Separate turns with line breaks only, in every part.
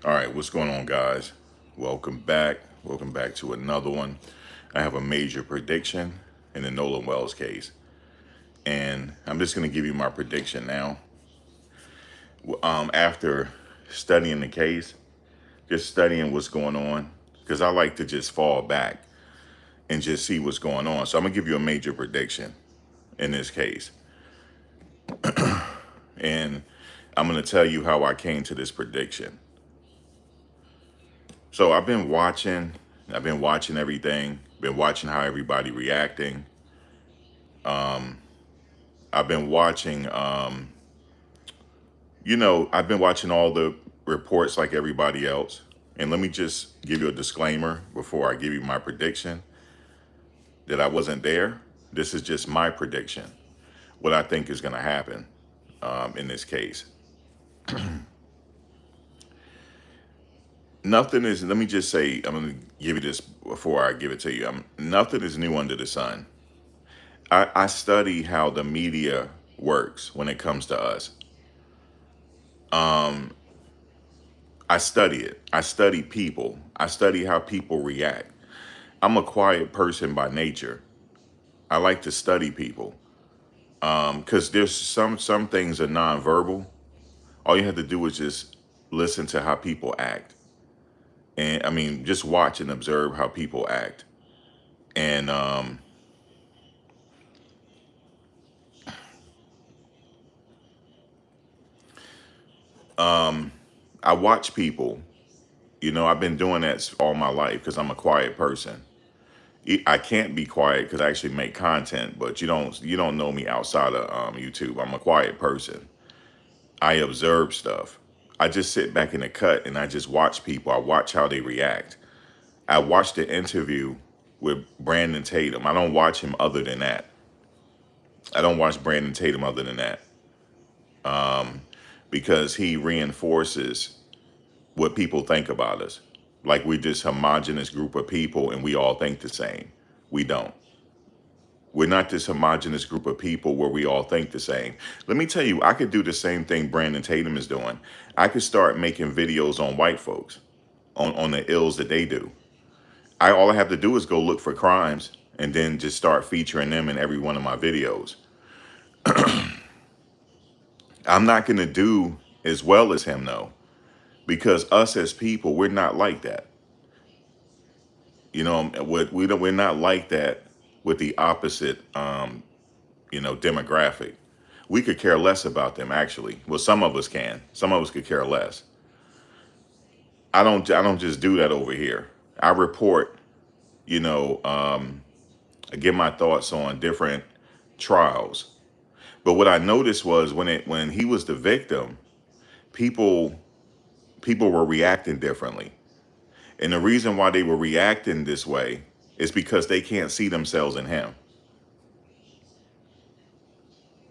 All right, what's going on, guys? Welcome back. Welcome back to another one. I have a major prediction in the Nolan Wells case, and I'm just going to give you my prediction now. After studying the case, just studying what's going on, because I like to just fall back and just see what's going on. So I'm gonna give you a major prediction in this case, and I'm gonna tell you how I came to this prediction. So I've been watching everything, been watching how everybody reacting. I've been watching, I've been watching all the reports like everybody else. And let me just give you a disclaimer before I give you my prediction that I wasn't there. This is just my prediction, what I think is going to happen in this case. Nothing is, let me just say, I'm going to give you this before I give it to you. Nothing is new under the sun. I study how the media works when it comes to us. I study it. I study people. I study how people react. I'm a quiet person by nature. I like to study people because there's some things are nonverbal. All you have to do is just listen to how people act, and I mean, just watch and observe how people act. And I watch people. I've been doing that all my life because I'm a quiet person. I can't be quiet because I actually make content, but you don't know me outside of YouTube. I'm a quiet person. I observe stuff. I just sit back in the cut and I just watch people. I watch how they react. I watched the interview with Brandon Tatum. I don't watch him other than that. I don't watch Brandon Tatum other than that because he reinforces what people think about us. Like we're this homogenous group of people and we all think the same. We don't. We're not this homogenous group of people where we all think the same. Let me tell you, I could do the same thing Brandon Tatum is doing. I could start making videos on white folks, on the ills that they do. All I have to do is go look for crimes and then just start featuring them in every one of my videos. I'm not going to do as well as him though, because us as people, we're not like that. We're not like that with the opposite, demographic. We could care less about them actually. Well, some of us can. Some of us could care less. I don't just do that over here. I report, I give my thoughts on different trials. But what I noticed was when he was the victim, people people were reacting differently. And the reason why they were reacting this way is because they can't see themselves in him.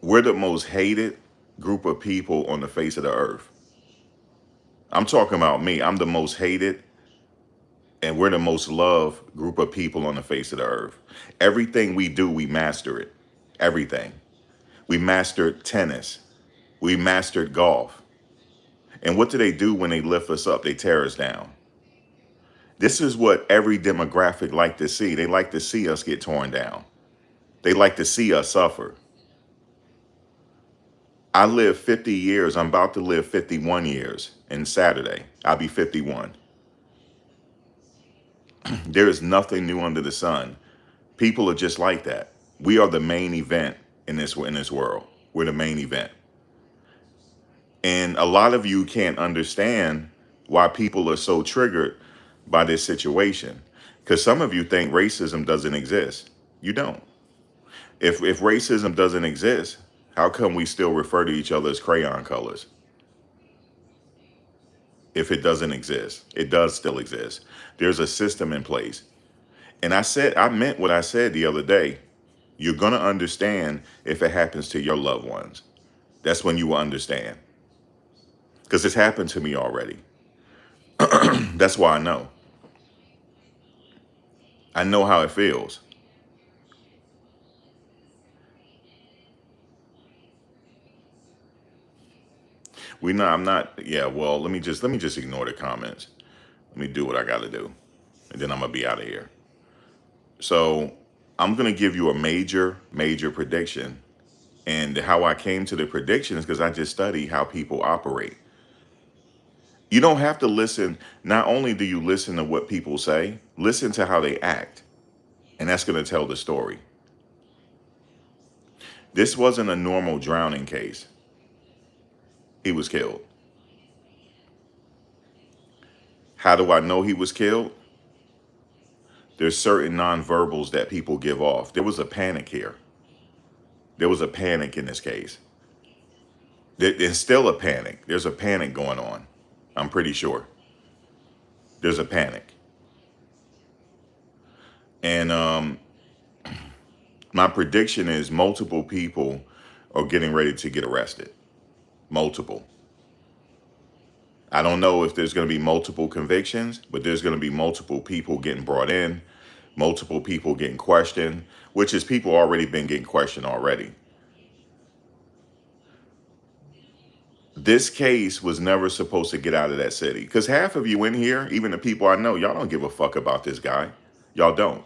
We're the most hated group of people on the face of the earth. I'm talking about me. I'm the most hated, and we're the most loved group of people on the face of the earth. Everything we do, we master it. Everything. We mastered tennis. We mastered golf. And what do they do when they lift us up? They tear us down. This is what every demographic like to see. They like to see us get torn down. They like to see us suffer. I lived 50 years. I'm about to live 51 years. And Saturday, I'll be 51. There is nothing new under the sun. People are just like that. We are the main event in this world. We're the main event. And a lot of you can't understand why people are so triggered by this situation. Because some of you think racism doesn't exist. You don't. If racism doesn't exist, how come we still refer to each other as crayon colors? If it doesn't exist, it does still exist. There's a system in place. And I meant what I said the other day. You're going to understand if it happens to your loved ones. That's when you will understand. Because it's happened to me already. That's why I know. I know how it feels. We not. I'm not. Yeah. Well, let me just ignore the comments. Let me do what I got to do, and then I'm gonna be out of here. So I'm gonna give you a major prediction, and how I came to the prediction is because I just study how people operate. You don't have to listen. Not only do you listen to what people say, listen to how they act, and that's gonna tell the story. This wasn't a normal drowning case. He was killed. How do I know he was killed? There's certain nonverbals that people give off. There was a panic here. There was a panic in this case. There's still a panic. There's a panic going on. I'm pretty sure. There's a panic. And my prediction is multiple people are getting ready to get arrested. Multiple. I don't know if there's going to be multiple convictions, but there's going to be multiple people getting brought in, multiple people getting questioned, which is people already been getting questioned already. This case was never supposed to get out of that city, because half of you in here, even the people I know, y'all don't give a fuck about this guy. Y'all don't.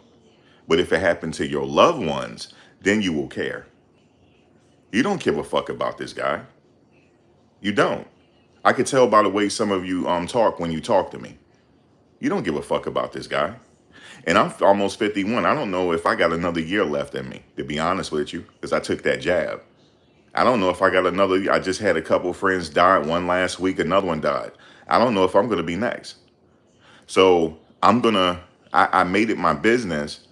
But if it happened to your loved ones, then you will care. You don't give a fuck about this guy. You don't. I could tell by the way some of you talk when you talk to me. You don't give a fuck about this guy. And I'm almost 51. I don't know if I got another year left in me, to be honest with you, because I took that jab. I don't know if I got another. I just had a couple of friends die. One last week, another one died. I don't know if I'm going to be next. So I made it my business.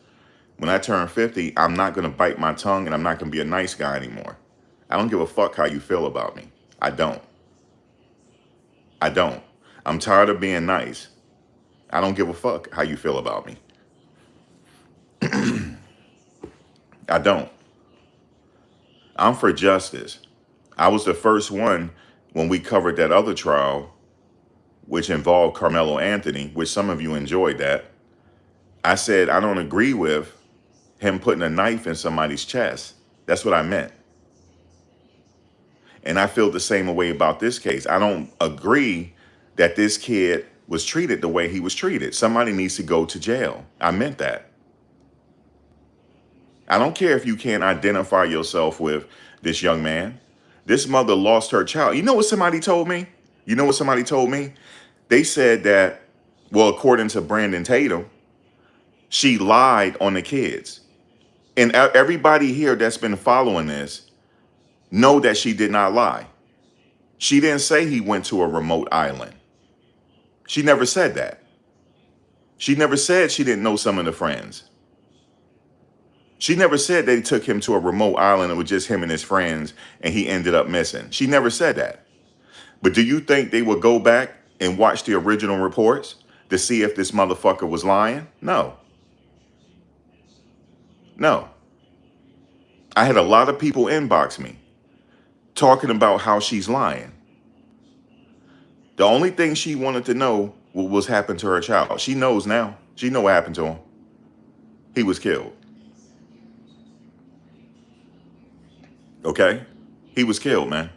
When I turn 50, I'm not going to bite my tongue, and I'm not going to be a nice guy anymore. I don't give a fuck how you feel about me. I don't. I don't. I'm tired of being nice. I don't give a fuck how you feel about me. I don't. I'm for justice. I was the first one when we covered that other trial, which involved Carmelo Anthony, which some of you enjoyed that. I said, I don't agree with him putting a knife in somebody's chest. That's what I meant. And I feel the same way about this case. I don't agree that this kid was treated the way he was treated. Somebody needs to go to jail. I meant that. I don't care if you can't identify yourself with this young man. This mother lost her child. You know what somebody told me? You know what somebody told me? They said that, well, according to Brandon Tatum, she lied on the kids. And everybody here that's been following this know that she did not lie. She didn't say he went to a remote island. She never said that. She never said she didn't know some of the friends. She never said they took him to a remote island and it was just him and his friends and he ended up missing. She never said that. But do you think they would go back and watch the original reports to see if this motherfucker was lying? No. No. I had a lot of people inbox me talking about how she's lying. The only thing she wanted to know was happened to her child. She knows now. She know what happened to him. He was killed. Okay? He was killed, man.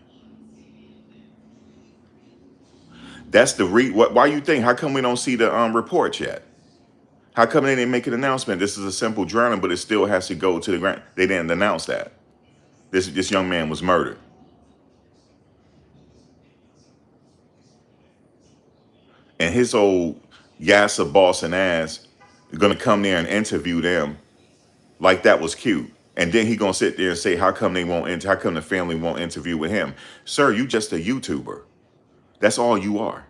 That's the why you think? How come we don't see the reports yet? How come they didn't make an announcement? This is a simple drowning, but it still has to go to the ground. They didn't announce that. This young man was murdered. And his old Yassa boss and ass is gonna come there and interview them like that was cute. And then he gonna sit there and say, how come the family won't interview with him? Sir, you just a YouTuber. That's all you are.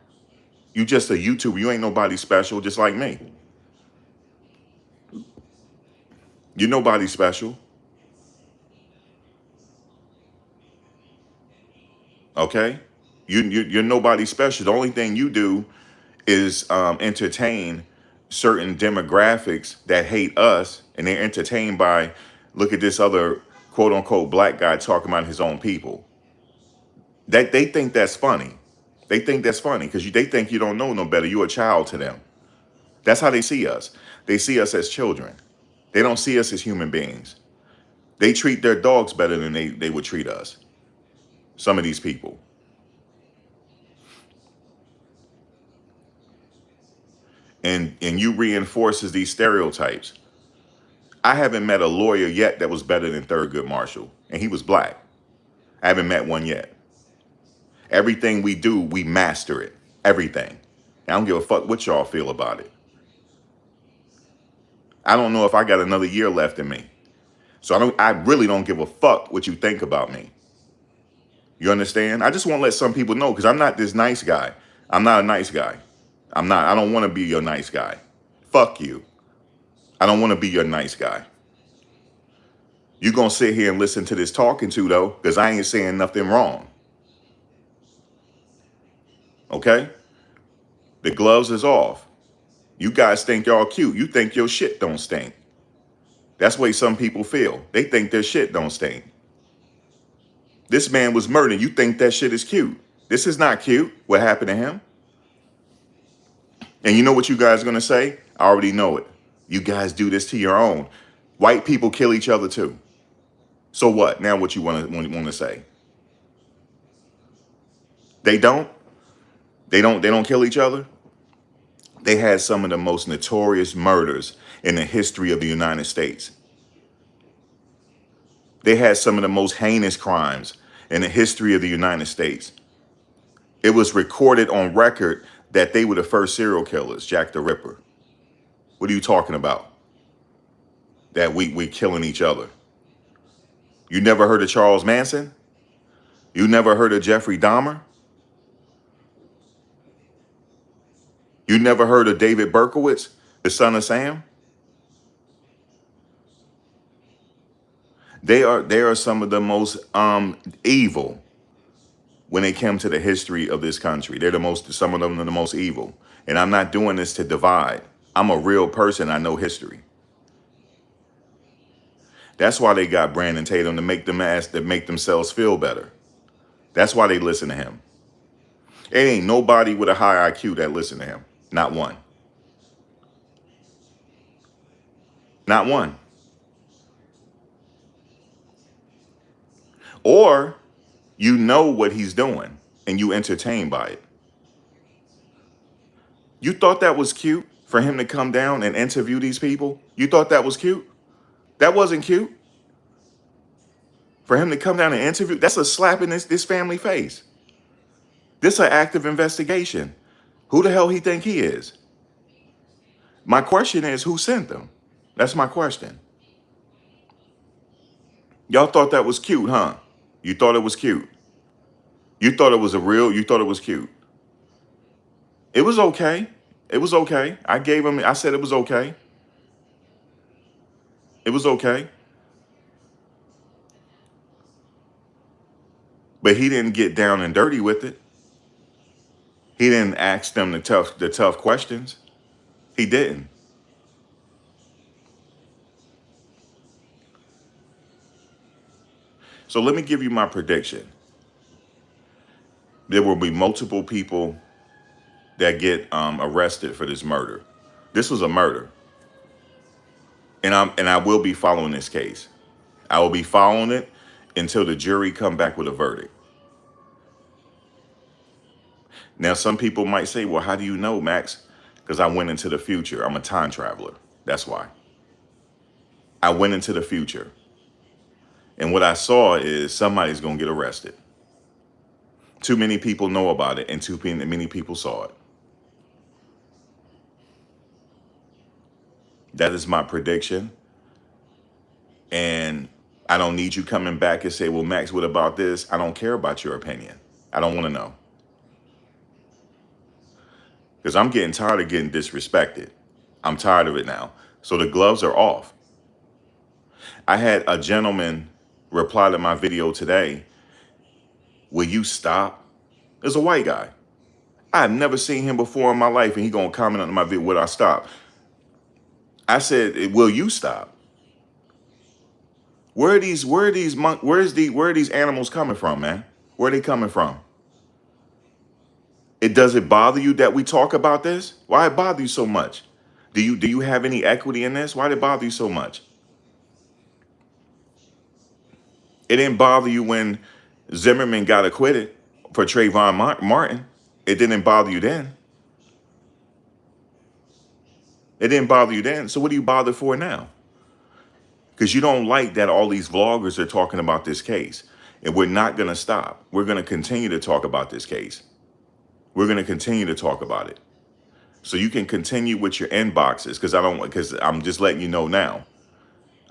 You just a YouTuber. You ain't nobody special, just like me. You're nobody special. Okay? You're nobody special. The only thing you do is entertain certain demographics that hate us, and they're entertained by, look at this other quote unquote black guy talking about his own people. That they think that's funny. They think that's funny because they think you don't know no better. You're a child to them. That's how they see us. They see us as children. They don't see us as human beings. They treat their dogs better than they would treat us. Some of these people. and you reinforces these stereotypes. I haven't met a lawyer yet that was better than Thurgood Marshall, and he was black. I haven't met one yet. Everything we do, we master it. Everything. I don't give a fuck what y'all feel about it. I don't know if I got another year left in me. So I really don't give a fuck what you think about me. You understand? I just want to let some people know, because I'm not this nice guy. I'm not a nice guy. I don't want to be your nice guy. Fuck you. I don't want to be your nice guy. You're going to sit here and listen to this talking to, though, because I ain't saying nothing wrong. Okay? The gloves is off. You guys think y'all cute. You think your shit don't stink. That's the way some people feel. They think their shit don't stink. This man was murdered. You think that shit is cute. This is not cute, what happened to him. And you know what you guys are going to say? I already know it. You guys do this to your own. White people kill each other too. So what? Now what you want to say? They don't? They don't kill each other? They had some of the most notorious murders in the history of the United States. They had some of the most heinous crimes in the history of the United States. It was recorded on record that they were the first serial killers, Jack the Ripper. What are you talking about? That we killing each other. You never heard of Charles Manson? You never heard of Jeffrey Dahmer? You never heard of David Berkowitz, the son of Sam? They are some of the most evil when it comes to the history of this country. Some of them are the most evil. And I'm not doing this to divide. I'm a real person. I know history. That's why they got Brandon Tatum, to make themselves feel better. That's why they listen to him. It ain't nobody with a high IQ that listen to him. Not one. Not one. Or you know what he's doing and you entertained by it. You thought that was cute for him to come down and interview these people? You thought that was cute? That wasn't cute. For him to come down and interview, that's a slap in this family face. This is an active investigation. Who the hell he think he is? My question is, who sent them? That's my question. Y'all thought that was cute, huh? You thought it was cute. You thought it was cute. It was okay. It was okay. I said it was okay. It was okay. But he didn't get down and dirty with it. He didn't ask them the tough questions. He didn't. So let me give you my prediction. There will be multiple people that get arrested for this murder. This was a murder. And I will be following this case. I will be following it until the jury come back with a verdict. Now, some people might say, well, how do you know, Max? Because I went into the future. I'm a time traveler. That's why. I went into the future. And what I saw is somebody's going to get arrested. Too many people know about it, and too many people saw it. That is my prediction. And I don't need you coming back and say, well, Max, what about this? I don't care about your opinion. I don't want to know. Because I'm getting tired of getting disrespected. I'm tired of it now. So the gloves are off. I had a gentleman reply to my video today. Will you stop? It's a white guy. I've never seen him before in my life, and he gonna comment on my video, would I stop? I said, will you stop? Where are these animals coming from, man? Where are they coming from? Does it bother you that we talk about this? Why it bother you so much? Do you have any equity in this? Why did it bother you so much? It didn't bother you when Zimmerman got acquitted for Trayvon Martin. It didn't bother you then. It didn't bother you then. So what do you bother for now? Because you don't like that all these vloggers are talking about this case. And we're not going to stop. We're going to continue to talk about this case. We're going to continue to talk about it. So you can continue with your inboxes, because I'm just letting you know now.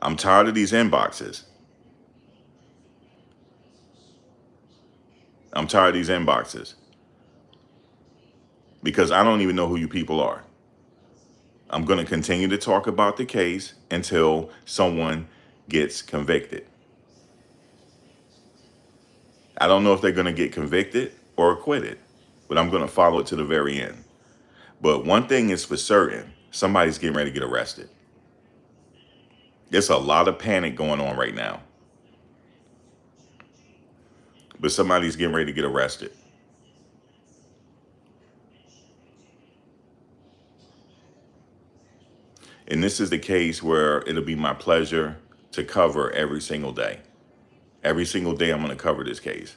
I'm tired of these inboxes. I'm tired of these inboxes. Because I don't even know who you people are. I'm going to continue to talk about the case until someone gets convicted. I don't know if they're going to get convicted or acquitted, but I'm going to follow it to the very end. But one thing is for certain, somebody's getting ready to get arrested. There's a lot of panic going on right now, but somebody's getting ready to get arrested. And this is the case where it'll be my pleasure to cover every single day. Every single day I'm going to cover this case.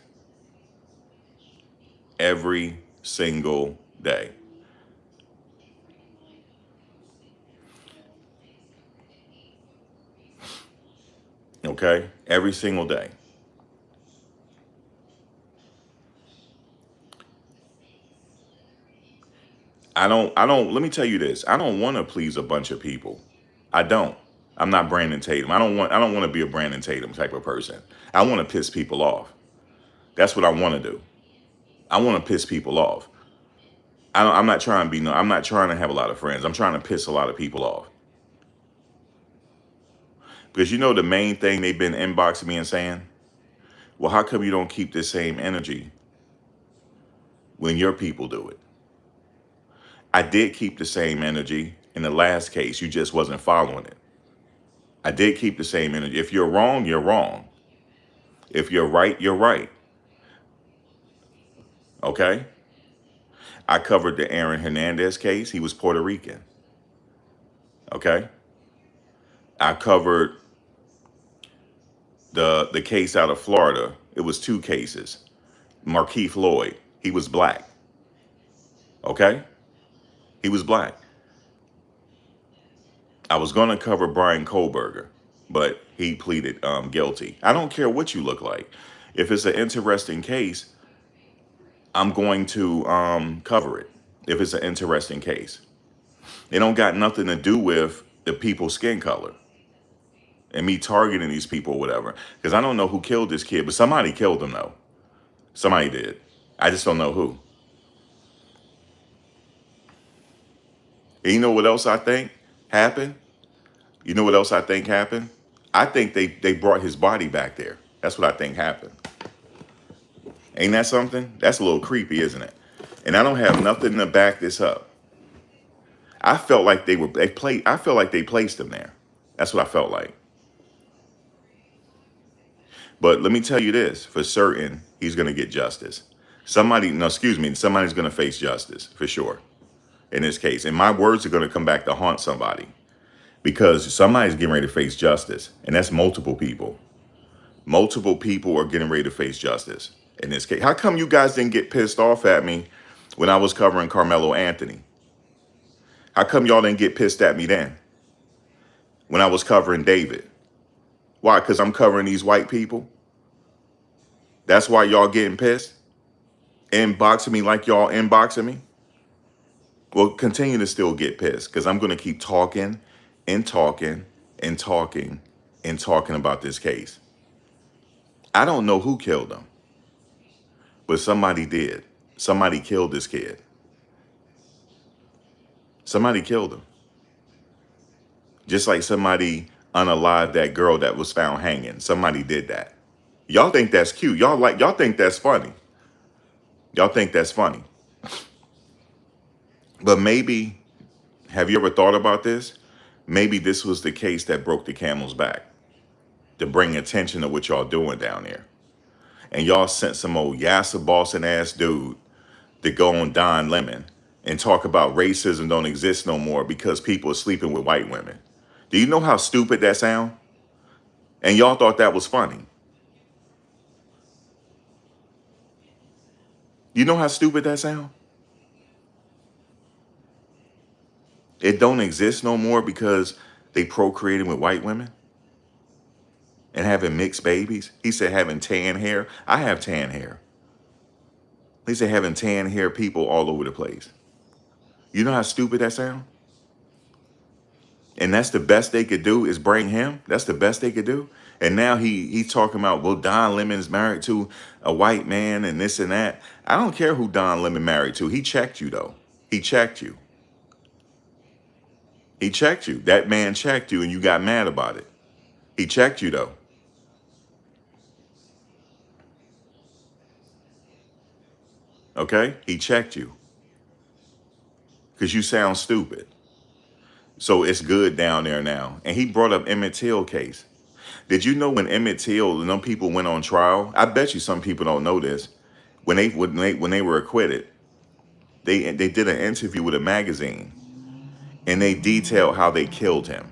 Every single day. Okay? Every single day. Let me tell you this. I don't want to please a bunch of people. I don't. I'm not Brandon Tatum. I don't want to be a Brandon Tatum type of person. I want to piss people off. That's what I want to do. I want to piss people off. I'm not trying to be, no, I'm not trying to have a lot of friends. I'm trying to piss a lot of people off. Because you know the main thing they've been inboxing me and saying, well, how come you don't keep the same energy when your people do it? I did keep the same energy in the last case. You just wasn't following it. I did keep the same energy. If you're wrong, you're wrong. If you're right, you're right. Okay? I covered the Aaron Hernandez case. He was Puerto Rican. Okay? I covered the case out of Florida. It was two cases. Markeith Lloyd. He was black. Okay? He was black. I was going to cover Brian Kohlberger, but he pleaded guilty. I don't care what you look like. If it's an interesting case, I'm going to cover it. If it's an interesting case. It don't got nothing to do with the people's skin color and me targeting these people or whatever. Because I don't know who killed this kid, but somebody killed him though. Somebody did. I just don't know who. And you know what else I think happened? You know what else I think happened? I think they brought his body back there. That's what I think happened. Ain't that something? That's a little creepy, isn't it? And I don't have nothing to back this up. I felt like I felt like they placed him there. That's what I felt like. But let me tell you this, for certain, he's going to get justice. Somebody's going to face justice for sure in this case. And my words are going to come back to haunt somebody because somebody's getting ready to face justice. And that's multiple people. Multiple people are getting ready to face justice in this case. How come you guys didn't get pissed off at me when I was covering Carmelo Anthony? How come y'all didn't get pissed at me then when I was covering David? Why? Because I'm covering these white people? That's why y'all getting pissed? Inboxing me like y'all inboxing me? Well, continue to still get pissed because I'm going to keep talking and talking and talking and talking about this case. I don't know who killed him, but somebody did. Somebody killed this kid. Somebody killed him. Just like somebody unalived that girl that was found hanging. Somebody did that. Y'all think that's cute. Y'all think that's funny. Y'all think that's funny. But maybe, have you ever thought about this? Maybe this was the case that broke the camel's back to bring attention to what y'all doing down there. And y'all sent some old Yassa Boston ass dude to go on Don Lemon and talk about racism don't exist no more because people are sleeping with white women. Do you know how stupid that sound? And y'all thought that was funny. You know how stupid that sound? It don't exist no more because they procreating with white women and having mixed babies. He said having tan hair. I have tan hair. He said having tan hair people all over the place. You know how stupid that sounds? And that's the best they could do is bring him. That's the best they could do. And now he's talking about, well, Don Lemon's married to a white man and this and that. I don't care who Don Lemon married to. He checked you though. He checked you. He checked you. That man checked you and you got mad about it. He checked you though. Okay? He checked you. Because you sound stupid. So it's good down there now. And he brought up Emmett Till case. Did you know when Emmett Till and them people went on trial? I bet you some people don't know this. When they were acquitted, they did an interview with a magazine and they detailed how they killed him.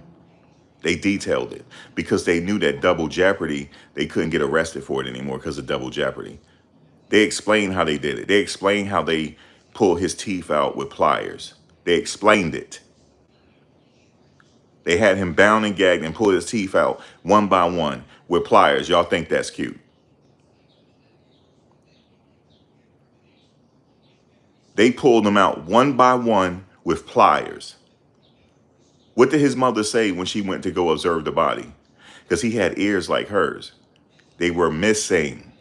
They detailed it because they knew that double jeopardy, they couldn't get arrested for it anymore because of double jeopardy. They explained how they did it. They explained how they pulled his teeth out with pliers. They explained it. They had him bound and gagged and pulled his teeth out one by one with pliers. Y'all think that's cute? They pulled him out one by one with pliers. What did his mother say when she went to go observe the body? Because he had ears like hers. They were missing.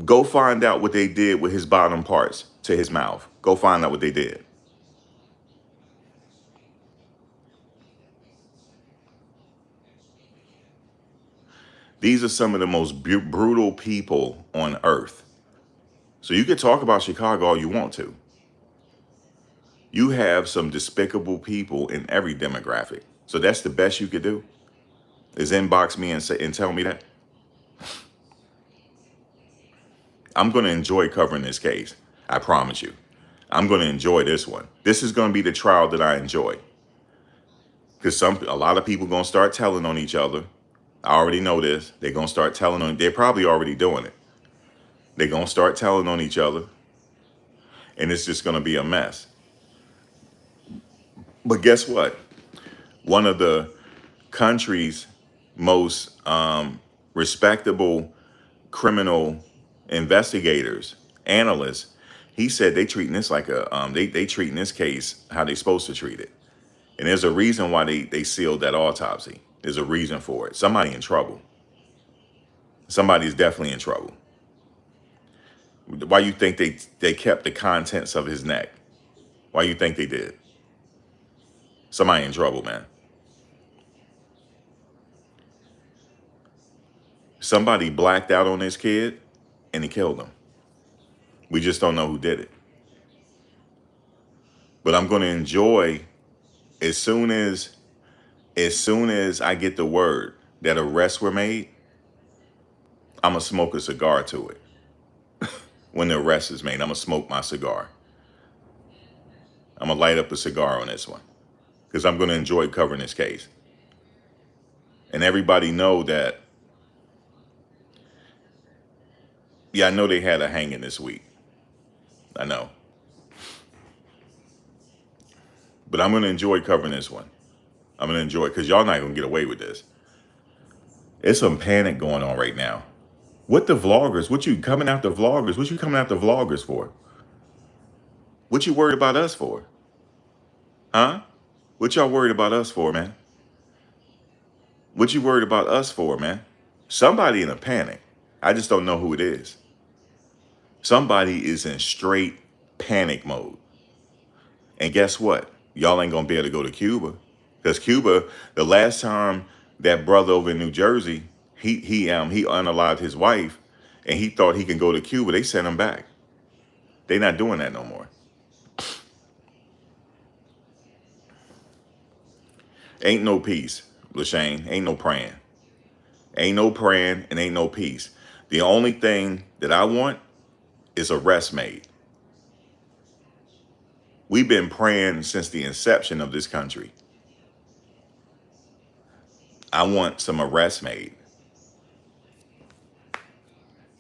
Go find out what they did with his bottom parts to his mouth. Go find out what they did. These are some of the most brutal people on earth. So you can talk about Chicago all you want to. You have some despicable people in every demographic. So that's the best you could do is inbox me and tell me that. I'm going to enjoy covering this case. I promise you. I'm going to enjoy this one. This is going to be the trial that I enjoy. Because a lot of people going to start telling on each other. I already know this. They're going to start telling on, they're probably already doing it. They're going to start telling on each other. And it's just going to be a mess. But guess what? One of the country's most respectable criminal investigators, analysts, he said they treating this like they treating this case how they supposed to treat it. And there's a reason why they sealed that autopsy. There's a reason for it. Somebody in trouble. Somebody's definitely in trouble. Why you think they kept the contents of his neck? Why you think they did? Somebody in trouble, man. Somebody blacked out on this kid and he killed him. We just don't know who did it. But I'm going to enjoy as soon as I get the word that arrests were made, I'm going to smoke a cigar to it. When the arrest is made, I'm going to smoke my cigar. I'm going to light up a cigar on this one because I'm going to enjoy covering this case. And everybody know that, yeah, I know they had a hanging this week. I know. But I'm going to enjoy covering this one. I'm going to enjoy it because y'all not going to get away with this. It's some panic going on right now. What the vloggers? What you coming after vloggers? What you coming after vloggers for? What you worried about us for? Huh? What y'all worried about us for, man? What you worried about us for, man? Somebody in a panic. I just don't know who it is. Somebody is in straight panic mode. And guess what? Y'all ain't gonna be able to go to Cuba. Because Cuba, the last time that brother over in New Jersey, he unalived his wife and he thought he can go to Cuba, they sent him back. They not doing that no more. Ain't no peace, LaShane. Ain't no praying. Ain't no praying and ain't no peace. The only thing that I want is arrest made. We've been praying since the inception of this country. I want some arrests made.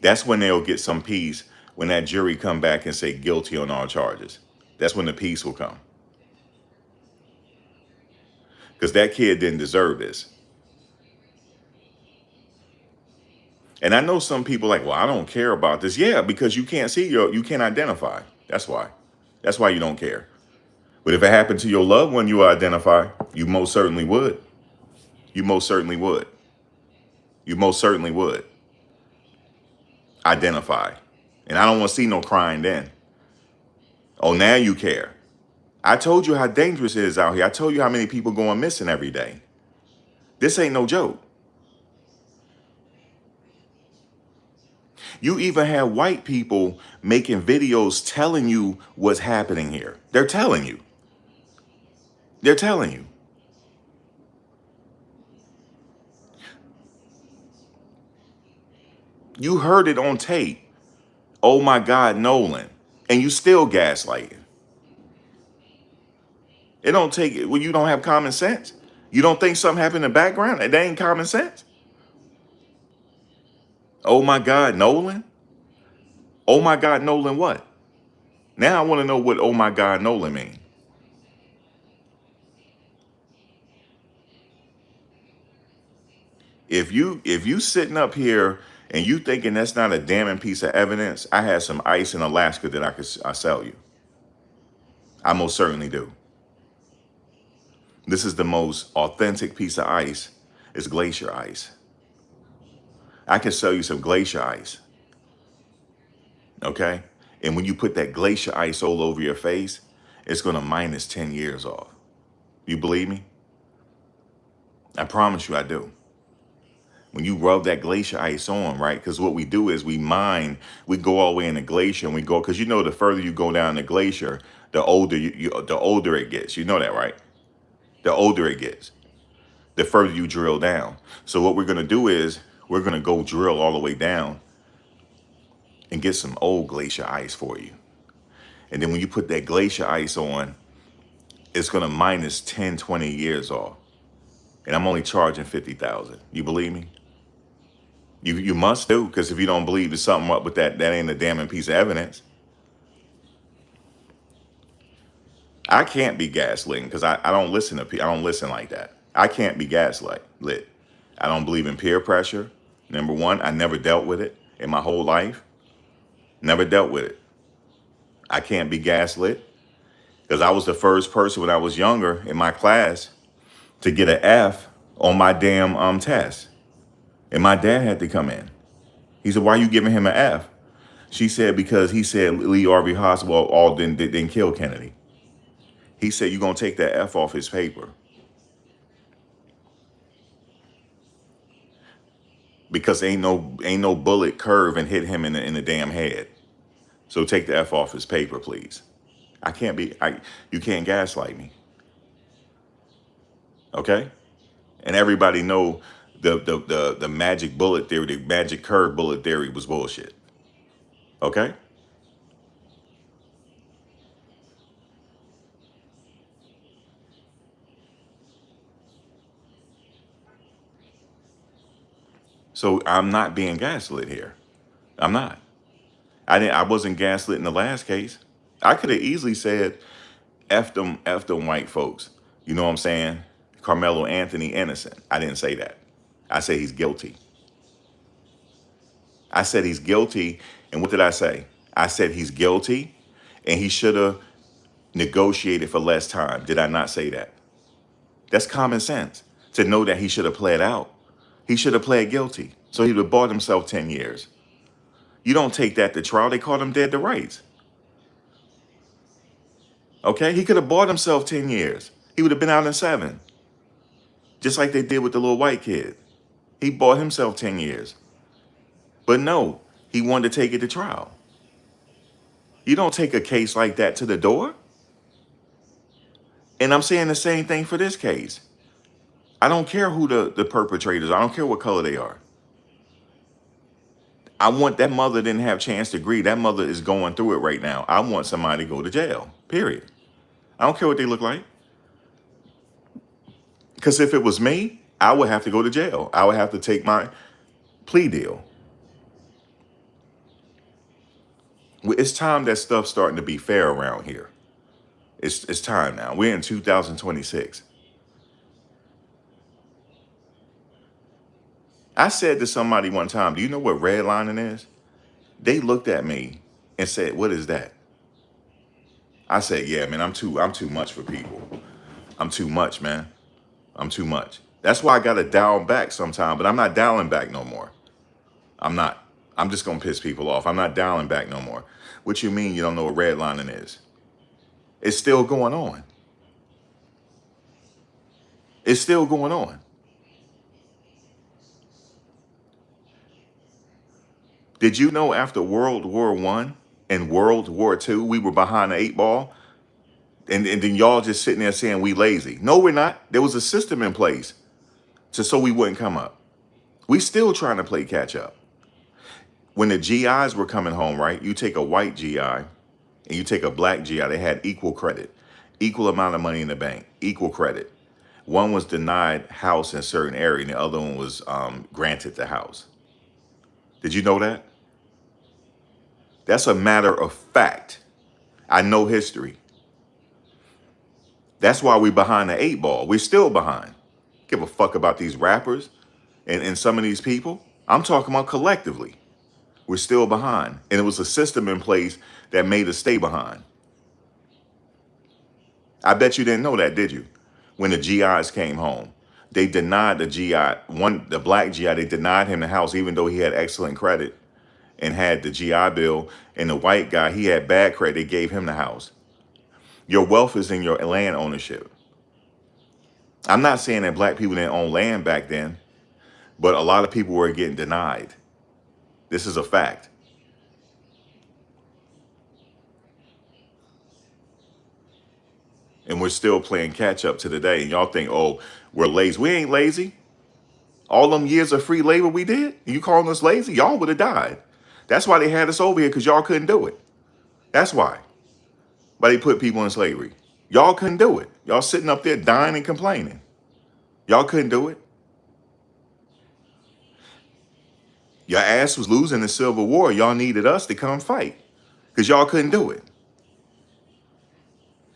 That's when they'll get some peace, when that jury come back and say guilty on all charges. That's when the peace will come. because that kid didn't deserve this. And I know some people like, well, I don't care about this. Yeah, because you can't see you can't identify. That's why. That's why you don't care. But if it happened to your loved one, you would identify. You most certainly would. You most certainly would. You most certainly would identify. And I don't want to see no crying then. Oh, now you care. I told you how dangerous it is out here. I told you how many people going missing every day. This ain't no joke. You even have white people making videos telling you what's happening here. They're telling you. They're telling you. You heard it on tape. Oh my God, Nolan. And you still gaslighting. It don't take it. Well, you don't have common sense. You don't think something happened in the background? That ain't common sense. Oh my God, Nolan. Oh my God, Nolan what? Now I want to know what oh my God, Nolan mean. If you sitting up here and you thinking that's not a damning piece of evidence, I had some ice in Alaska that I sell you. I most certainly do. This is the most authentic piece of ice. It's glacier ice. I can sell you some glacier ice. Okay? And when you put that glacier ice all over your face, it's gonna minus 10 years off. You believe me? I promise you I do. When you rub that glacier ice on, right? Because what we do is we go all the way in the glacier and we go, because you know the further you go down the glacier, the older the older it gets. You know that, right? The older it gets, the further you drill down. So what we're gonna do is we're gonna go drill all the way down and get some old glacier ice for you. And then when you put that glacier ice on, it's gonna minus 10, 20 years off. And I'm only charging 50,000. You believe me? You must do, because if you don't believe there's something up with that, that ain't a damning piece of evidence. I can't be gaslit because I don't listen to people. I don't listen like that. I can't be gaslit. Lit. I don't believe in peer pressure. Number one, I never dealt with it in my whole life. Never dealt with it. I can't be gaslit because I was the first person when I was younger in my class to get an F on my damn test. And my dad had to come in. He said, "Why are you giving him an F?" She said, "Because he said Lee Harvey Oswald all didn't kill Kennedy." He said, "You're gonna take that F off his paper because ain't no bullet curve and hit him in the damn head. So take the F off his paper, please." You can't gaslight me, okay? And everybody know the magic bullet theory, the magic curve bullet theory was bullshit, okay? So I'm not being gaslit here. I'm not. I wasn't gaslit in the last case. I could have easily said, F them white folks. You know what I'm saying? Carmelo Anthony innocent. I didn't say that. I said he's guilty. I said he's guilty. And what did I say? I said he's guilty and he should have negotiated for less time. Did I not say that? That's common sense to know that he should have pled out. He should have pled guilty. So he would have bought himself 10 years. You don't take that to trial. They called him dead to rights. Okay? He could have bought himself 10 years. He would have been out in 7. Just like they did with the little white kid. He bought himself 10 years. But no, he wanted to take it to trial. You don't take a case like that to the door. And I'm saying the same thing for this case. I don't care who the perpetrators are. I don't care what color they are. I want that mother didn't have a chance to grieve. That mother is going through it right now. I want somebody to go to jail, period. I don't care what they look like. Because if it was me, I would have to go to jail. I would have to take my plea deal. It's time that stuff's starting to be fair around here. It's time now. We're in 2026. I said to somebody one time, do you know what redlining is? They looked at me and said, what is that? I said, yeah, man, I'm too much for people. I'm too much, man. I'm too much. That's why I gotta dial back sometime, but I'm not dialing back no more. I'm not. I'm just gonna piss people off. I'm not dialing back no more. What you mean you don't know what redlining is? It's still going on. It's still going on. Did you know after World War One and World War Two, we were behind the eight ball? And then y'all just sitting there saying we lazy. No, we're not. There was a system in place so we wouldn't come up. We still trying to play catch up. When the GIs were coming home, right? You take a white GI and you take a black GI, they had equal credit, equal amount of money in the bank, equal credit. One was denied house in a certain area and the other one was granted the house. Did you know that? That's a matter of fact. I know history. That's why we behind the eight ball. We're still behind. Give a fuck about these rappers and some of these people. I'm talking about collectively. We're still behind. And it was a system in place that made us stay behind. I bet you didn't know that, did you? When the GIs came home, they denied the the black GI, they denied him the house, even though he had excellent credit and had the GI Bill. And the white guy, he had bad credit, they gave him the house. Your wealth is in your land ownership. I'm not saying that black people didn't own land back then, but a lot of people were getting denied. This is a fact. And we're still playing catch up to today. And y'all think, oh, we're lazy. We ain't lazy. All them years of free labor we did, and you calling us lazy, y'all would have died. That's why they had us over here, because y'all couldn't do it. That's why. Why they put people in slavery. Y'all couldn't do it. Y'all sitting up there dying and complaining. Y'all couldn't do it. Your ass was losing the Civil War. Y'all needed us to come fight because y'all couldn't do it.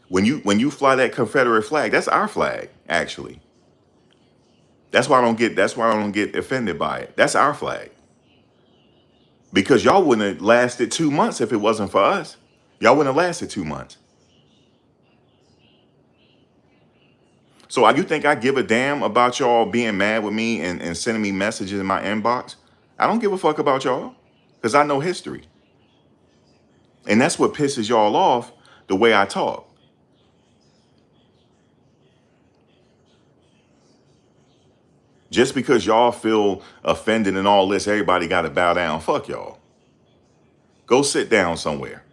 When you fly that Confederate flag, that's our flag, actually. That's why I don't get offended by it. That's our flag. Because y'all wouldn't have lasted 2 months if it wasn't for us. Y'all wouldn't have lasted 2 months. So you think I give a damn about y'all being mad with me and sending me messages in my inbox? I don't give a fuck about y'all because I know history. And that's what pisses y'all off, the way I talk. Just because y'all feel offended and all this, everybody got to bow down. Fuck y'all. Go sit down somewhere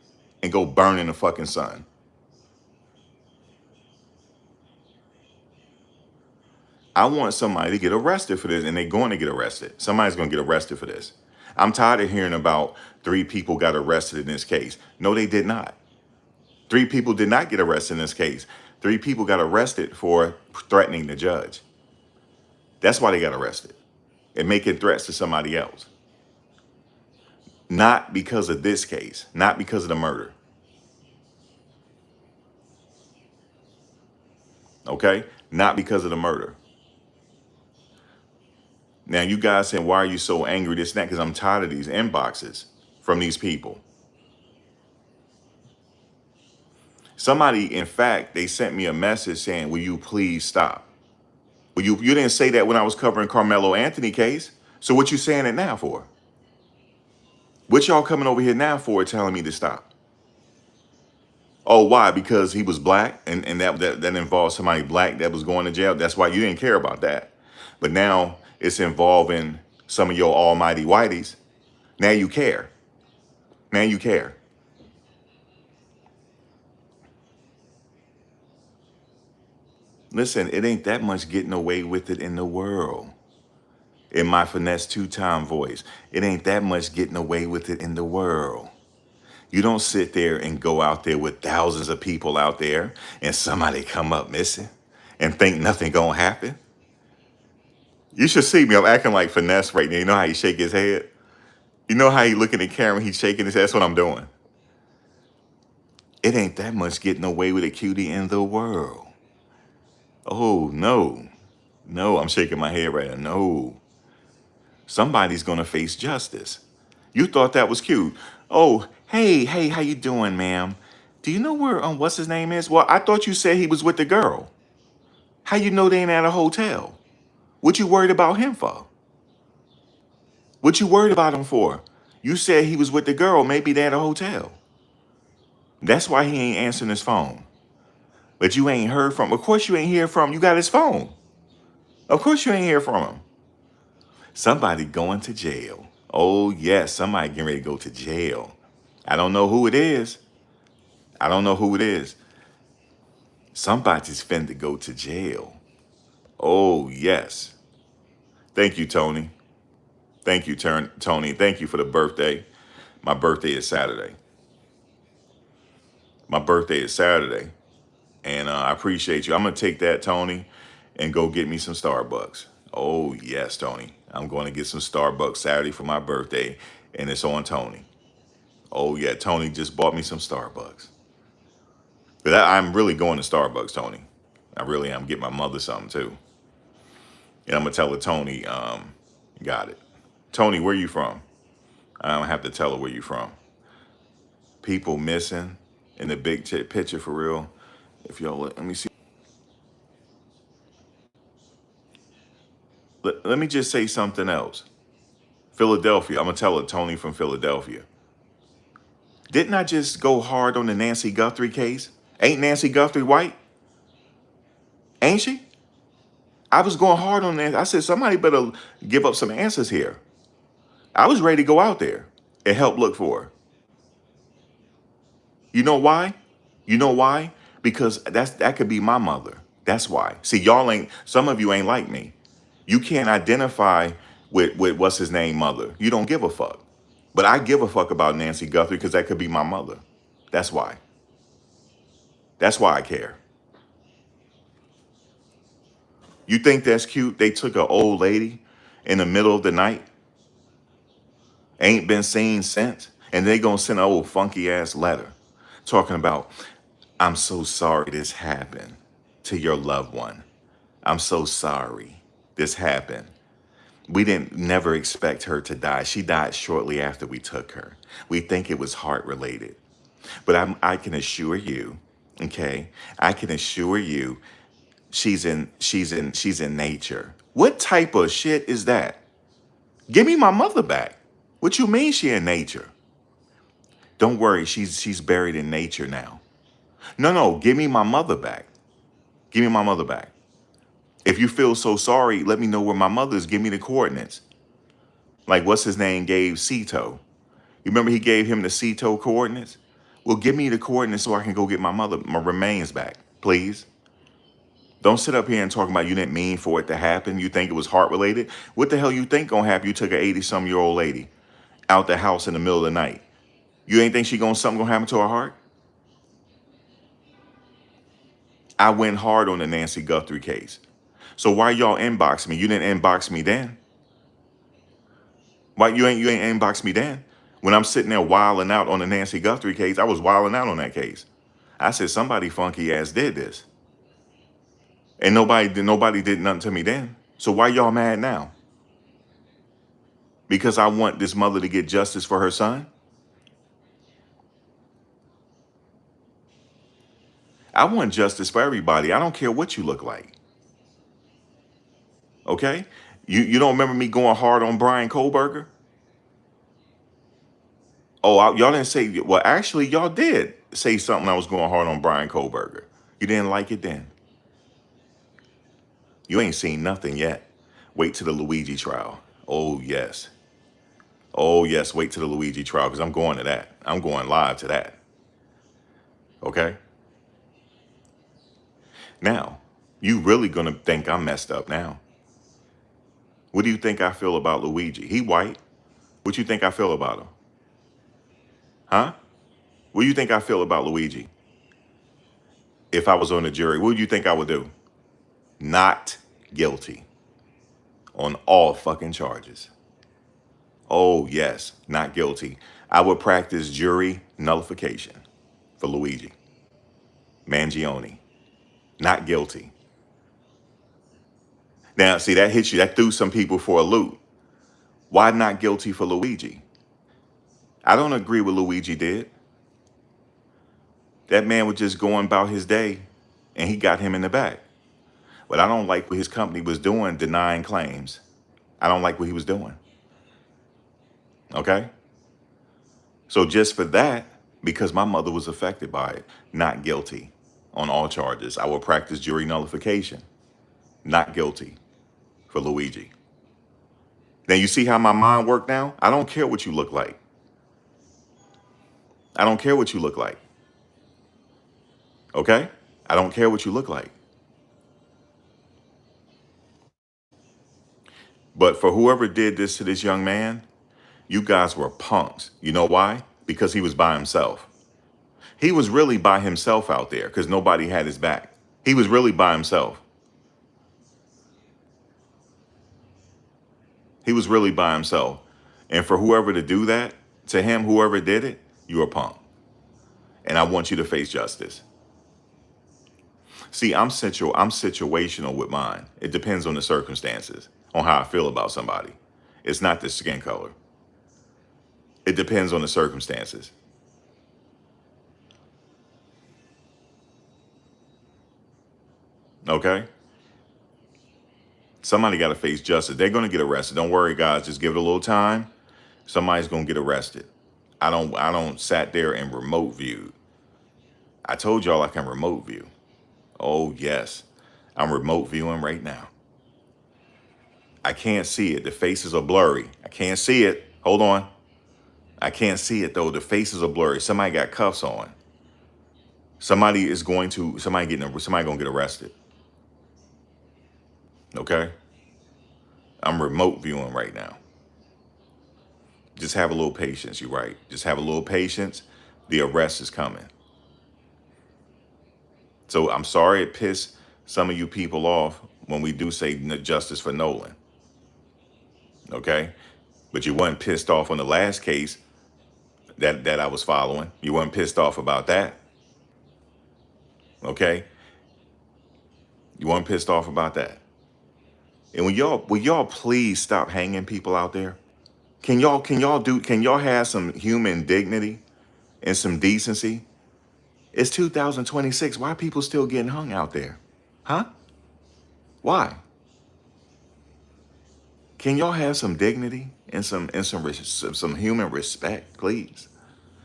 and go burn in the fucking sun. I want somebody to get arrested for this, and they're going to get arrested. Somebody's going to get arrested for this. I'm tired of hearing about 3 people got arrested in this case. No, they did not. 3 people did not get arrested in this case. 3 people got arrested for threatening the judge. That's why they got arrested and making threats to somebody else. Not because of this case, not because of the murder. Okay? Not because of the murder. Now, you guys saying, why are you so angry, this and that? Because I'm tired of these inboxes from these people. Somebody, in fact, they sent me a message saying, will you please stop? Well, you didn't say that when I was covering Carmelo Anthony case. So what you saying it now for? What y'all coming over here now for telling me to stop? Oh, why? Because he was black and that involved somebody black that was going to jail. That's why you didn't care about that. But now it's involving some of your almighty whiteys. Now you care. Now you care. Listen, it ain't that much getting away with it in the world. In my finesse 2-time voice, it ain't that much getting away with it in the world. You don't sit there and go out there with thousands of people out there and somebody come up missing and think nothing gonna happen. You should see me. I'm acting like finesse right now. You know how he shake his head? You know how he look in the camera, he's shaking his head? That's what I'm doing. It ain't that much getting away with a cutie in the world. Oh, no. No, I'm shaking my head right now. No. Somebody's going to face justice. You thought that was cute. Oh, hey, how you doing, ma'am? Do you know where what's his name is? Well, I thought you said he was with the girl. How you know they ain't at a hotel? What you worried about him for? What you worried about him for? You said he was with the girl. Maybe they at a hotel. That's why he ain't answering his phone. But you ain't heard from. Of course you ain't hear from. You got his phone. Of course you ain't hear from him. Somebody going to jail. Oh yes, somebody getting ready to go to jail. I don't know who it is. I don't know who it is. Somebody's finna go to jail. Oh yes. Thank you, Tony. Thank you, Tony. Thank you for the birthday. My birthday is Saturday. My birthday is Saturday. And I appreciate you. I'm going to take that, Tony, and go get me some Starbucks. Oh, yes, Tony. I'm going to get some Starbucks Saturday for my birthday, and it's on Tony. Oh, yeah, Tony just bought me some Starbucks. But I'm really going to Starbucks, Tony. I really am. Get my mother something, too. And I'm going to tell her, Tony, got it. Tony, where you from? I don't have to tell her where you from. People missing in the big picture for real. If y'all let me see. Let me just say something else. Philadelphia. I'm going to tell her, Tony from Philadelphia. Didn't I just go hard on the Nancy Guthrie case? Ain't Nancy Guthrie white? Ain't she? I was going hard on that. I said, somebody better give up some answers here. I was ready to go out there and help look for her. You know why? You know why? Because that could be my mother. That's why. See, some of you ain't like me. You can't identify with what's his name mother. You don't give a fuck. But I give a fuck about Nancy Guthrie because that could be my mother. That's why. That's why I care. You think that's cute? They took an old lady in the middle of the night, ain't been seen since, and they gonna send an old funky ass letter talking about, I'm so sorry this happened to your loved one. I'm so sorry this happened. We didn't never expect her to die. She died shortly after we took her. We think it was heart related. But I can assure you, okay, I can assure you she's in nature. What type of shit is that? Give me my mother back. What you mean she in nature? Don't worry, she's buried in nature now. No, give me my mother back. Give me my mother back. If you feel so sorry, let me know where my mother is. Give me the coordinates. Like what's his name gave Cito. You remember he gave him the Cito coordinates? Well, give me the coordinates so I can go get my remains back, please. Don't sit up here and talk about you didn't mean for it to happen. You think it was heart related. What the hell you think gonna happen? You took an 80-some-year-old lady out the house in the middle of the night. You ain't think something gonna happen to her heart? I went hard on the Nancy Guthrie case. So why y'all inbox me? You didn't inbox me then. Why you ain't inbox me then? When I'm sitting there wilding out on the Nancy Guthrie case, I was wilding out on that case. I said somebody funky ass did this. And nobody did nothing to me then. So why y'all mad now? Because I want this mother to get justice for her son? I want justice for everybody. I don't care what you look like. Okay? You don't remember me going hard on Brian Kohlberger? Oh, y'all didn't say, well, actually, y'all did say something. I was going hard on Brian Kohlberger. You didn't like it then. You ain't seen nothing yet. Wait till the Luigi trial. Oh, yes. Oh, yes. Wait till the Luigi trial because I'm going to that. I'm going live to that. Okay? Now, you really going to think I'm messed up now. What do you think I feel about Luigi? He white. What you think I feel about him? Huh? What do you think I feel about Luigi? If I was on the jury, what do you think I would do? Not guilty on all fucking charges. Oh, yes, not guilty. I would practice jury nullification for Luigi Mangione. Not guilty. Now, see, that hits you. That threw some people for a loop. Why not guilty for Luigi? I don't agree with Luigi did. That man was just going about his day and he got him in the back. But I don't like what his company was doing, denying claims. I don't like what he was doing. Okay? So just for that, because my mother was affected by it, not guilty on all charges. I will practice jury nullification. Not guilty for Luigi. Now you see how my mind worked now? I don't care what you look like. I don't care what you look like. Okay? I don't care what you look like. But for whoever did this to this young man, you guys were punks. You know why? Because he was by himself. He was really by himself out there because nobody had his back. He was really by himself. He was really by himself. And for whoever to do that, to him, whoever did it, you're a punk. And I want you to face justice. See, I'm situational with mine. It depends on the circumstances, on how I feel about somebody. It's not the skin color. It depends on the circumstances. Okay? Somebody got to face justice. They're going to get arrested. Don't worry, guys. Just give it a little time. Somebody's going to get arrested. I don't sat there and remote viewed. I told y'all I can remote view. Oh, yes. I'm remote viewing right now. I can't see it. The faces are blurry. I can't see it. Hold on. I can't see it though. The faces are blurry. Somebody got cuffs on. Somebody gonna get arrested. Okay? I'm remote viewing right now. Just have a little patience, you're right. Just have a little patience. The arrest is coming. So I'm sorry it pissed some of you people off when we do say justice for Nolan. Okay? But you weren't pissed off on the last case that I was following. You weren't pissed off about that. Okay? You weren't pissed off about that. And will y'all please stop hanging people out there? Can y'all have some human dignity and some decency? It's 2026. Why are people still getting hung out there? Huh? Why? Can y'all have some dignity and some human respect, please?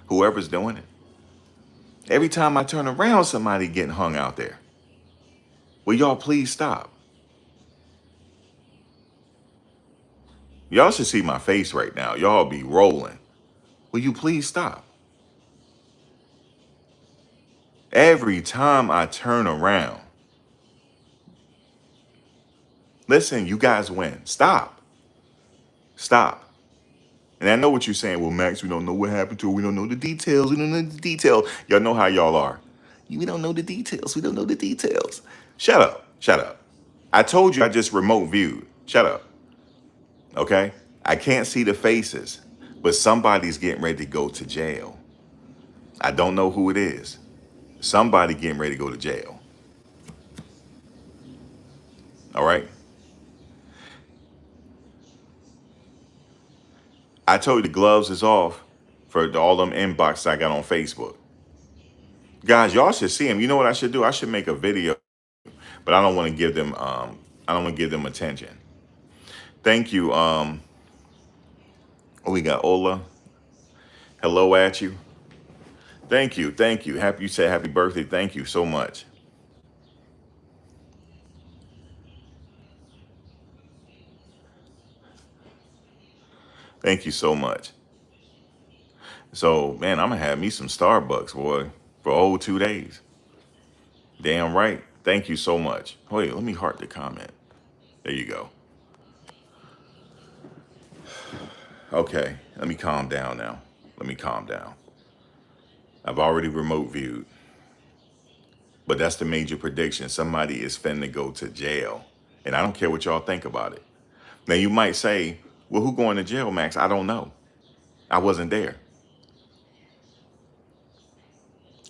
Whoever's doing it. Every time I turn around, somebody getting hung out there. Will y'all please stop? Y'all should see my face right now. Y'all be rolling. Will you please stop? Every time I turn around, listen, you guys win. Stop. Stop. And I know what you're saying. Well, Max, we don't know what happened to her. We don't know the details. We don't know the details. Y'all know how y'all are. We don't know the details. We don't know the details. Shut up. Shut up. I told you I just remote viewed. Shut up. Okay? I can't see the faces, but somebody's getting ready to go to jail. I don't know who it is. Somebody getting ready to go to jail. All right? I told you the gloves is off for all them inboxes I got on Facebook. Guys, y'all should see them. You know what I should do? I should make a video, but I don't want to give them I don't want to give them attention. Thank you. We got Ola. Hello at you. Thank you. Thank you. You said happy birthday. Thank you so much. Thank you so much. So, man, I'm gonna have me some Starbucks, boy, for a whole 2 days. Damn right. Thank you so much. Wait, let me heart the comment. There you go. Okay, let me calm down now. Let me calm down. I've already remote viewed, but that's the major prediction. Somebody is finna go to jail, and I don't care what y'all think about it. Now you might say, "Well, who going to jail, Max?" I don't know. I wasn't there.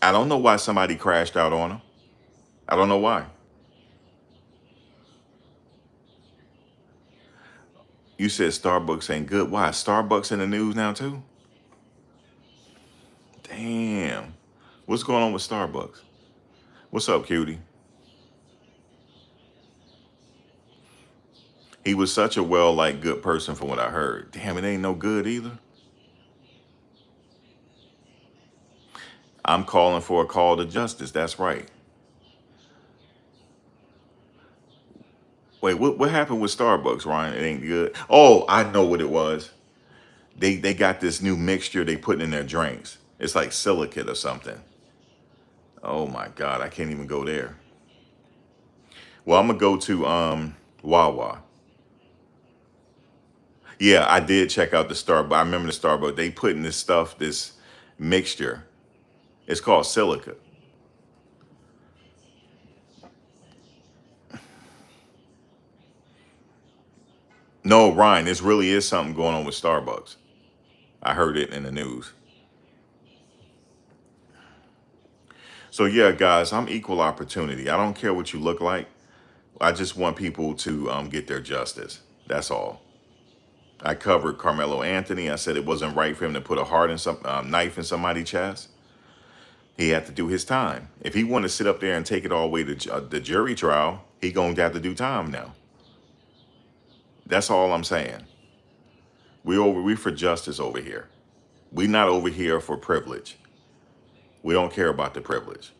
I don't know why somebody crashed out on him. I don't know why. You said Starbucks ain't good. Why? Starbucks in the news now too? Damn. What's going on with Starbucks? What's up, cutie? He was such a good person from what I heard. Damn, it ain't no good either. I'm calling for a call to justice. That's right. Wait, what happened with Starbucks, Ryan? It ain't good. Oh, I know what it was. They got this new mixture they putting in their drinks. It's like silicate or something. Oh my God, I can't even go there. Well, I'm gonna go to Wawa. Yeah, I did check out the Starbucks. I remember the Starbucks. They putting this stuff, this mixture. It's called silica. No, Ryan, this really is something going on with Starbucks. I heard it in the news. So yeah, guys, I'm equal opportunity. I don't care what you look like. I just want people to get their justice. That's all. I covered Carmelo Anthony. I said it wasn't right for him to put a heart in some knife in somebody's chest. He had to do his time. If he wanted to sit up there and take it all the way to the jury trial, he gonna have to do time now. That's all I'm saying. We for justice over here. We not over here for privilege. We don't care about the privilege.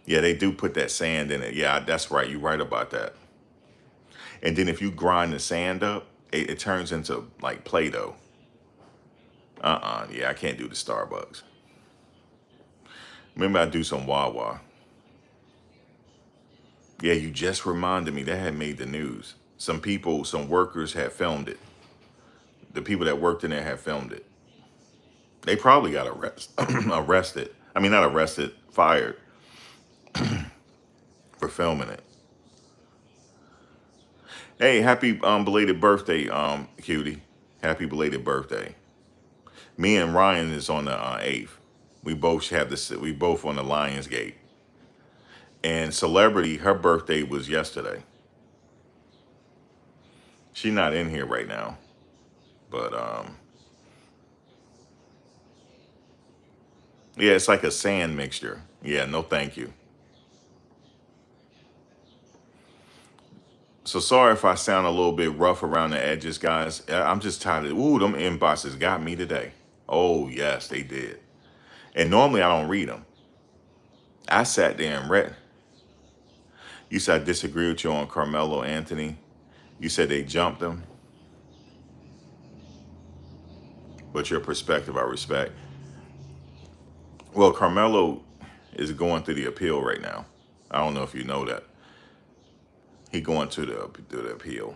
Yeah, they do put that sand in it. Yeah, that's right. You're right about that. And then if you grind the sand up, it turns into like Play-Doh. Yeah, I can't do the Starbucks. Maybe I do some Wawa. Yeah, you just reminded me that had made the news. Some people, some workers had filmed it. The people that worked in there had filmed it. They probably got arrested. I mean, not arrested, fired for filming it. Hey, happy belated birthday, cutie. Happy belated birthday. Me and Ryan is on the 8th. We both have this. We both on the Lionsgate. And Celebrity, her birthday was yesterday. She's not in here right now, but yeah, it's like a sand mixture. Yeah, no, thank you. So sorry if I sound a little bit rough around the edges, guys. I'm just tired of. Ooh, them inboxes got me today. Oh yes, they did. And normally I don't read them. I sat there and read. You said I disagree with you on Carmelo Anthony. You said they jumped him, but your perspective I respect. Well, Carmelo is going through the appeal right now. I don't know if you know that. He going to the appeal.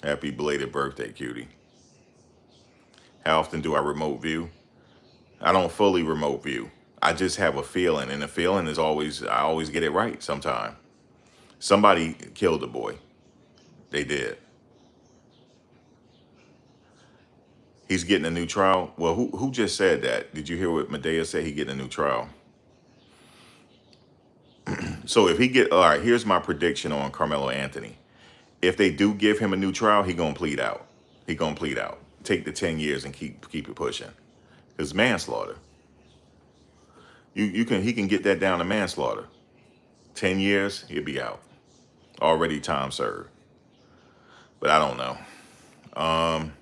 Happy belated birthday, cutie. How often do I remote view? I don't fully remote view. I just have a feeling, and the feeling is always I always get it right sometime. Somebody killed the boy. They did. He's getting a new trial. Well, who just said that? Did you hear what Medea said? He getting a new trial. So if he get all right, here's my prediction on Carmelo Anthony. If they do give him a new trial, he gonna plead out. He gonna plead out. Take the 10 years and keep it pushing. It's manslaughter. You can he can get that down to manslaughter. 10 years, he'll be out. Already time served. But I don't know. Um,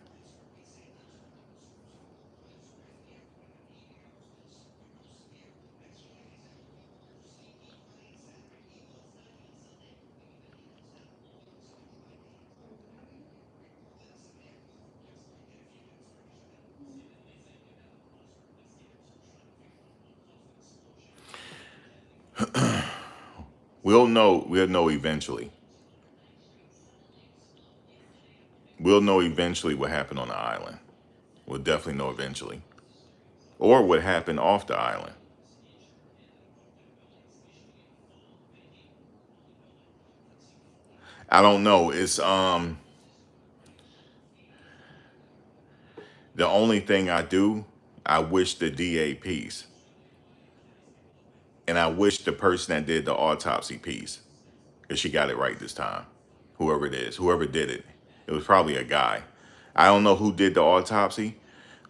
we'll know. We'll know eventually. We'll know eventually what happened on the island. We'll definitely know eventually, or what happened off the island. I don't know. It's the only thing I do. I wish the DA peace, and I wish the person that did the autopsy peace. And she got it right this time. Whoever it is, whoever did it. It was probably a guy. I don't know who did the autopsy,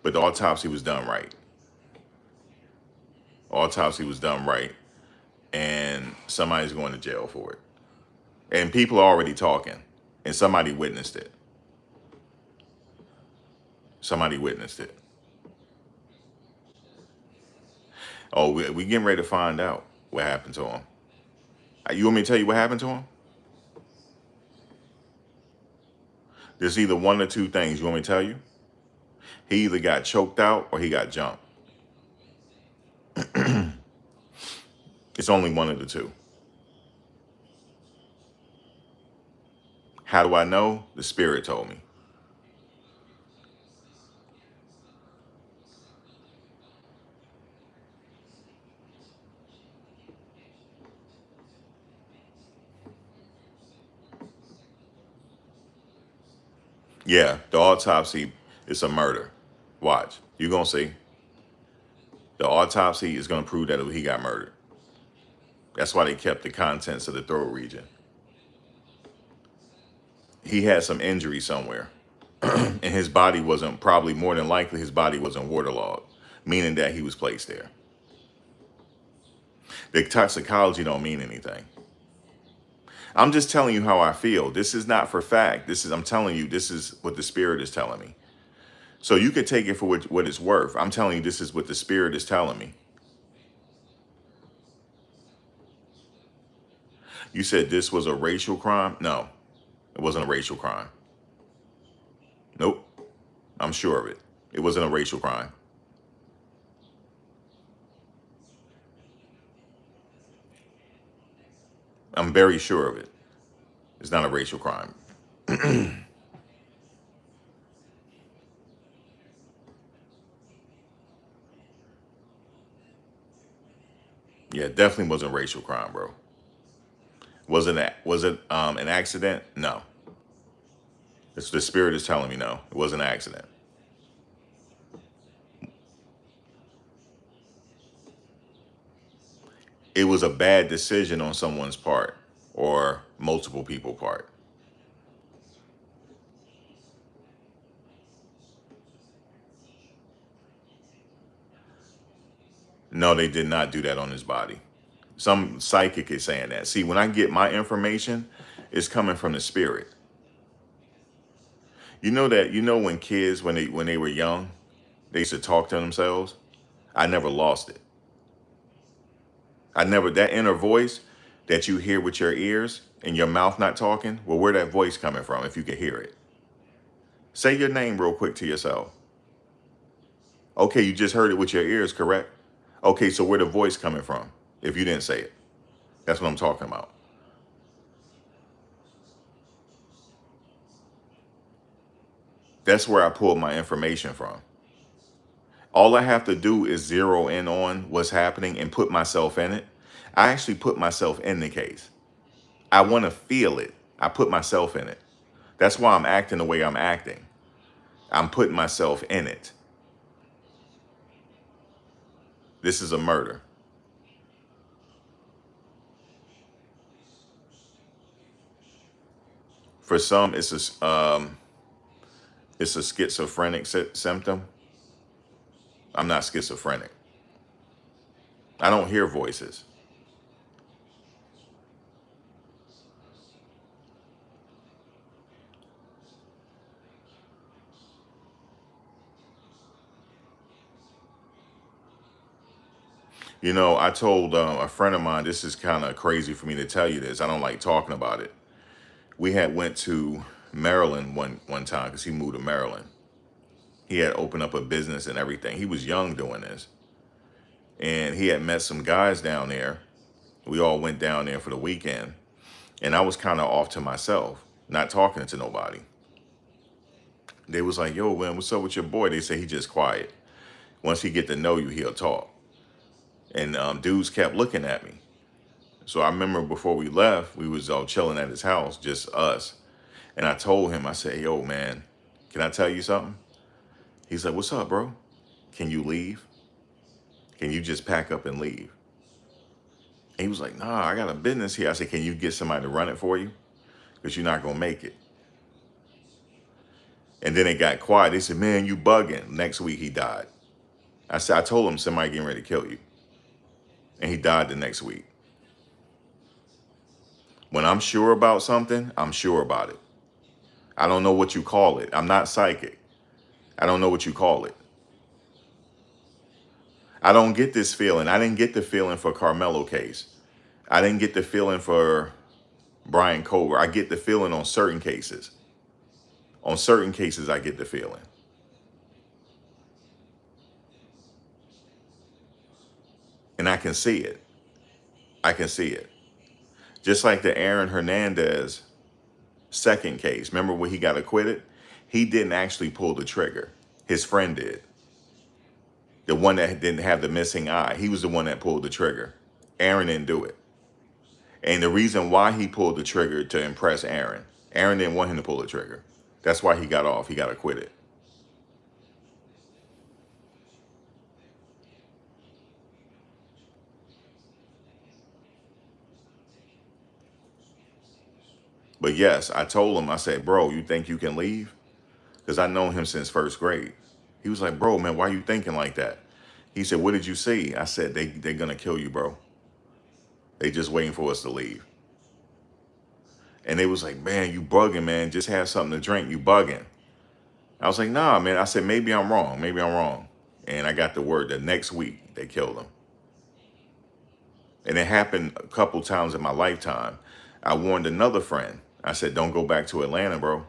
but the autopsy was done right. Autopsy was done right. And somebody's going to jail for it. And people are already talking. And somebody witnessed it. Somebody witnessed it. Oh, we getting ready to find out what happened to him. You want me to tell you what happened to him? There's either one or two things. You want me to tell you? He either got choked out or he got jumped. It's only one of the two. How do I know? The spirit told me. Yeah, the autopsy is a murder. Watch. You're going to see. The autopsy is going to prove that he got murdered. That's why they kept the contents of the throat region. He had some injury somewhere. And his body wasn't, probably more than likely, his body wasn't waterlogged, meaning that he was placed there. The toxicology don't mean anything. I'm just telling you how I feel. This is not for fact. I'm telling you, this is what the spirit is telling me. So you could take it for what it's worth. I'm telling you, this is what the spirit is telling me. You said this was a racial crime? No, it wasn't a racial crime. Nope. I'm sure of it. It wasn't a racial crime. I'm very sure of it. It's not a racial crime. Yeah, it definitely wasn't a racial crime, bro. Was it an accident? No. It's the spirit is telling me no. It was an accident. It was a bad decision on someone's part or multiple people's part. No, they did not do that on his body. Some psychic is saying that. See, when I get my information, it's coming from the spirit. When kids, when they were young, they used to talk to themselves. I never lost it. That inner voice that you hear with your ears and your mouth not talking, well, where that voice coming from if you can hear it? Say your name real quick to yourself. Okay, you just heard it with your ears, correct? Okay, so where the voice coming from if you didn't say it? That's what I'm talking about. That's where I pulled my information from. All I have to do is zero in on what's happening and put myself in it. I actually put myself in the case. I want to feel it. I put myself in it. That's why I'm acting the way I'm acting. I'm putting myself in it. This is a murder. For some, it's a schizophrenic symptom. I'm not schizophrenic. I don't hear voices. I told a friend of mine, this is kind of crazy for me to tell you this. I don't like talking about it. We had went to Maryland one time because he moved to Maryland. He had opened up a business and everything. He was young doing this. And he had met some guys down there. We all went down there for the weekend. And I was kind of off to myself, not talking to nobody. They was like, yo, man, what's up with your boy? They say he just quiet. Once he get to know you, he'll talk. And dudes kept looking at me. So I remember before we left, we was all chilling at his house, just us. And I told him, I said, yo, man, can I tell you something? He's like, what's up, bro? Can you leave? Can you just pack up and leave? He was like, nah, I got a business here. I said, can you get somebody to run it for you? Because you're not going to make it. And then it got quiet. They said, man, you bugging. Next week he died. I said, I told him somebody getting ready to kill you. And he died the next week. When I'm sure about something, I'm sure about it. I don't know what you call it. I'm not psychic. I don't know what you call it. I don't get this feeling. I didn't get the feeling for Carmelo case. I didn't get the feeling for Brian Cover. I get the feeling on certain cases. On certain cases, I get the feeling. And I can see it. I can see it. Just like the Aaron Hernandez second case. Remember when he got acquitted? He didn't actually pull the trigger. His friend did. The one that didn't have the missing eye. He was the one that pulled the trigger. Aaron didn't do it. And the reason why he pulled the trigger to impress Aaron. Aaron didn't want him to pull the trigger. That's why he got off. He got acquitted. But yes, I told him, I said, bro, you think you can leave? Because I known him since first grade. He was like, bro, man, why you thinking like that? He said, what did you see? I said, they're going to kill you, bro. They just waiting for us to leave. And they was like, man, you bugging, man. Just have something to drink. You bugging. I was like, nah, man. I said, maybe I'm wrong. Maybe I'm wrong. And I got the word the next week they killed him. And it happened a couple times in my lifetime. I warned another friend. I said, don't go back to Atlanta, bro.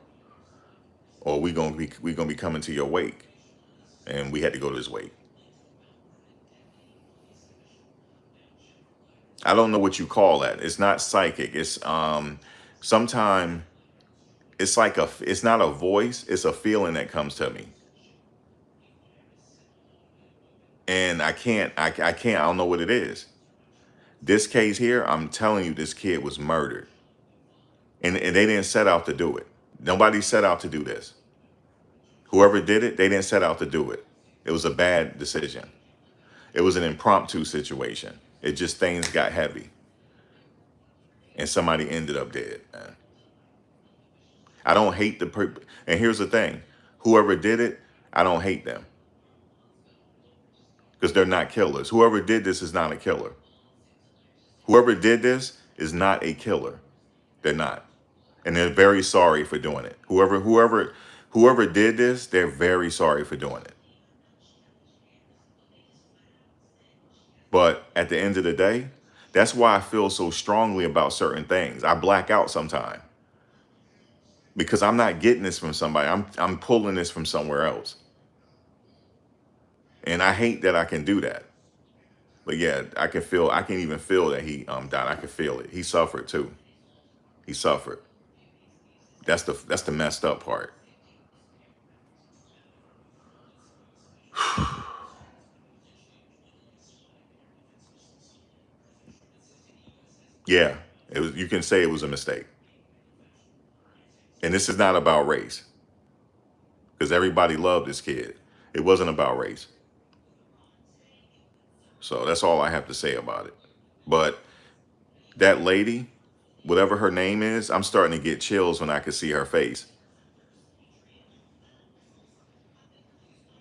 Or we gonna be coming to your wake. And we had to go to his wake. I don't know what you call that. It's not psychic. It's sometimes it's like it's not a voice, it's a feeling that comes to me. And I don't know what it is. This case here, I'm telling you, this kid was murdered. And they didn't set out to do it. Nobody set out to do this. Whoever did it, they didn't set out to do it. It was a bad decision. It was an impromptu situation. It just, things got heavy. And somebody ended up dead, man. I don't hate and here's the thing. Whoever did it, I don't hate them. Because they're not killers. Whoever did this is not a killer. Whoever did this is not a killer. They're not. And they're very sorry for doing it. Whoever did this, they're very sorry for doing it. But at the end of the day, that's why I feel so strongly about certain things. I black out sometimes because I'm not getting this from somebody. I'm pulling this from somewhere else. And I hate that I can do that. But yeah, I can even feel that he died. I can feel it. He suffered too. He suffered. That's the messed up part. Yeah, you can say it was a mistake. And this is not about race. Because everybody loved this kid. It wasn't about race. So that's all I have to say about it. But that lady, whatever her name is, I'm starting to get chills when I can see her face.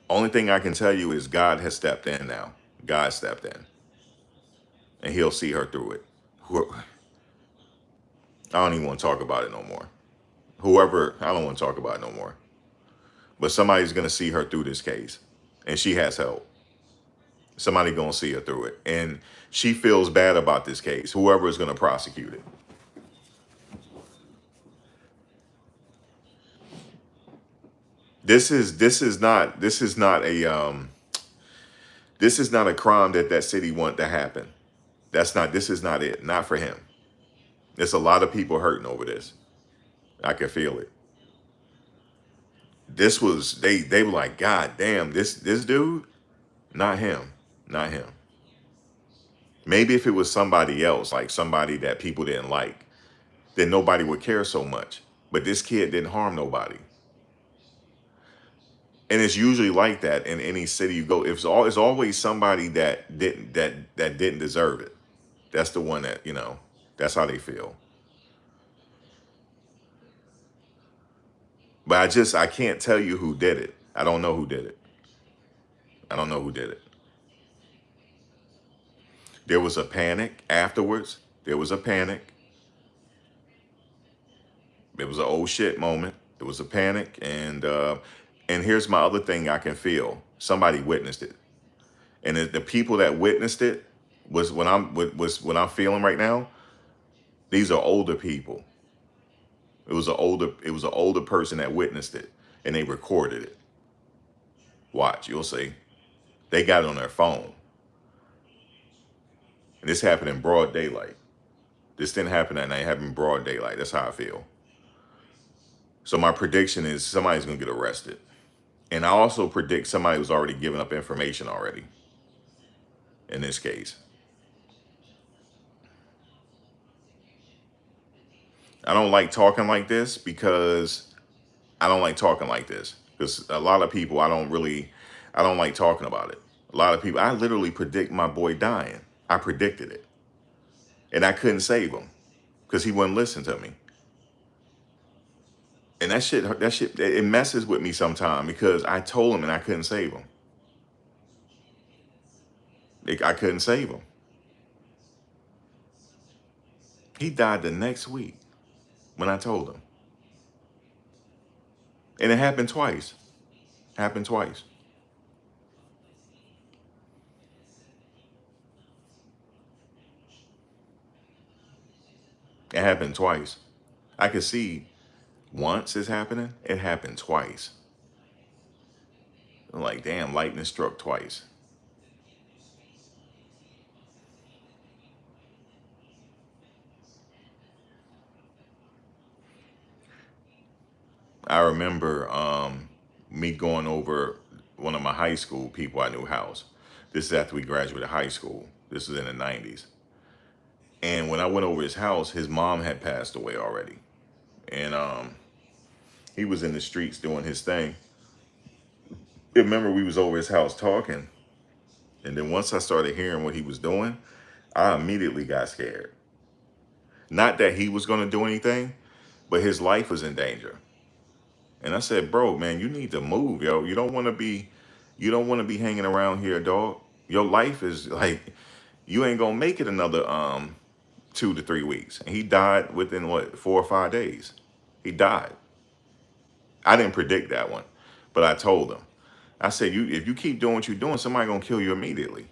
Only thing I can tell you is God has stepped in now. God stepped in. And he'll see her through it. I don't even want to talk about it no more. I don't want to talk about it no more. But somebody's going to see her through this case. And she has help. Somebody going to see her through it. And she feels bad about this case, whoever is going to prosecute it. This is not a crime that city want to happen. This is not it. Not for him. There's a lot of people hurting over this. I can feel it. This was, they were like, God damn, this dude, not him, not him. Maybe if it was somebody else, like somebody that people didn't like, then nobody would care so much. But this kid didn't harm nobody. And it's usually like that in any city you go. It's always somebody that didn't deserve it. That's the one that, that's how they feel. But I can't tell you who did it. I don't know who did it. I don't know who did it. There was a panic afterwards. There was a panic. It was an oh shit moment. It was a panic, and here's my other thing I can feel. Somebody witnessed it, and the people that witnessed it was what I'm feeling right now. These are older people. It was an older person that witnessed it, and they recorded it. Watch, you'll see. They got it on their phone, and this happened in broad daylight. This didn't happen at night. It happened in broad daylight. That's how I feel. So my prediction is somebody's gonna get arrested. And I also predict somebody who's already given up information already in this case. I don't like talking like this because I don't like talking like this. Because a lot of people, I don't like talking about it. A lot of people, I literally predict my boy dying. I predicted it. And I couldn't save him because he wouldn't listen to me. And that shit, it messes with me sometimes because I told him and I couldn't save him. I couldn't save him. He died the next week when I told him. And it happened twice. Happened twice. It happened twice. I could see once it's happening. It happened twice. I'm like, damn, lightning struck twice. I remember me going over one of my high school people I knew house. This is after we graduated high school. This was in the 90s. And when I went over his house, his mom had passed away already. And he was in the streets doing his thing. I remember we was over his house talking. And then once I started hearing what he was doing, I immediately got scared. Not that he was going to do anything, but his life was in danger. And I said, bro, man, you need to move, yo. You don't want to be hanging around here, dog. Your life is like, you ain't gonna make it another 2 to 3 weeks. And he died within what, 4 or 5 days. He died. I didn't predict that one, but I told him. I said, if you keep doing what you're doing, somebody gonna kill you immediately.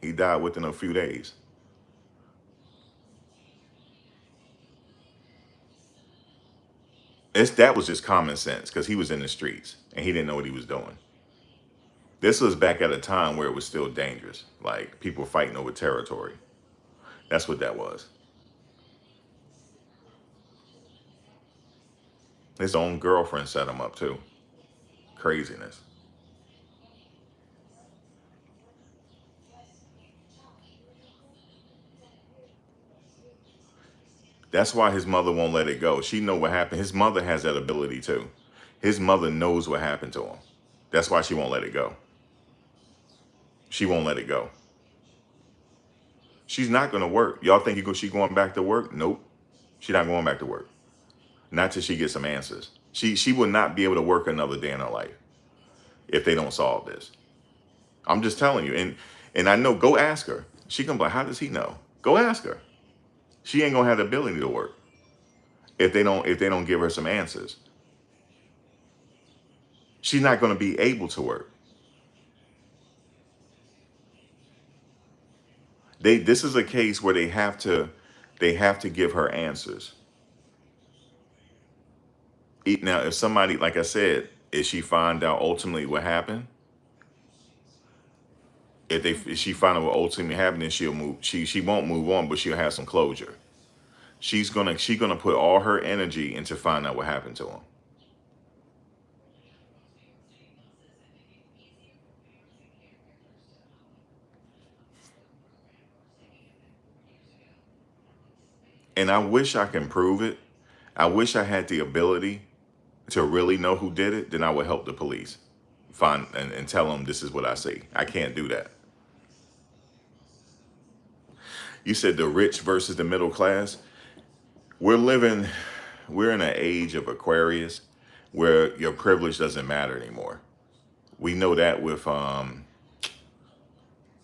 He died within a few days. That was just common sense because he was in the streets and he didn't know what he was doing. This was back at a time where it was still dangerous, like people fighting over territory. That's what that was. His own girlfriend set him up too. Craziness. That's why his mother won't let it go. She know what happened. His mother has that ability too. His mother knows what happened to him. That's why she won't let it go. She won't let it go. She's not going to work. Y'all think she going back to work? Nope. She's not going back to work. Not till she gets some answers. She will not be able to work another day in her life if they don't solve this. I'm just telling you. And I know, go ask her. She gonna be like, how does he know? Go ask her. She ain't gonna have the ability to work if they don't give her some answers. She's not gonna be able to work. This is a case where they have to give her answers. Now, if somebody, like I said, if she find out ultimately what happened, if she find out what ultimately happened, then she'll move. She won't move on, but she'll have some closure. She's gonna put all her energy into finding out what happened to him. And I wish I can prove it. I wish I had the ability to really know who did it. Then I would help the police find and tell them this is what I see. I can't do that. You said the rich versus the middle class. We're living, we're in an age of Aquarius where your privilege doesn't matter anymore. We know that with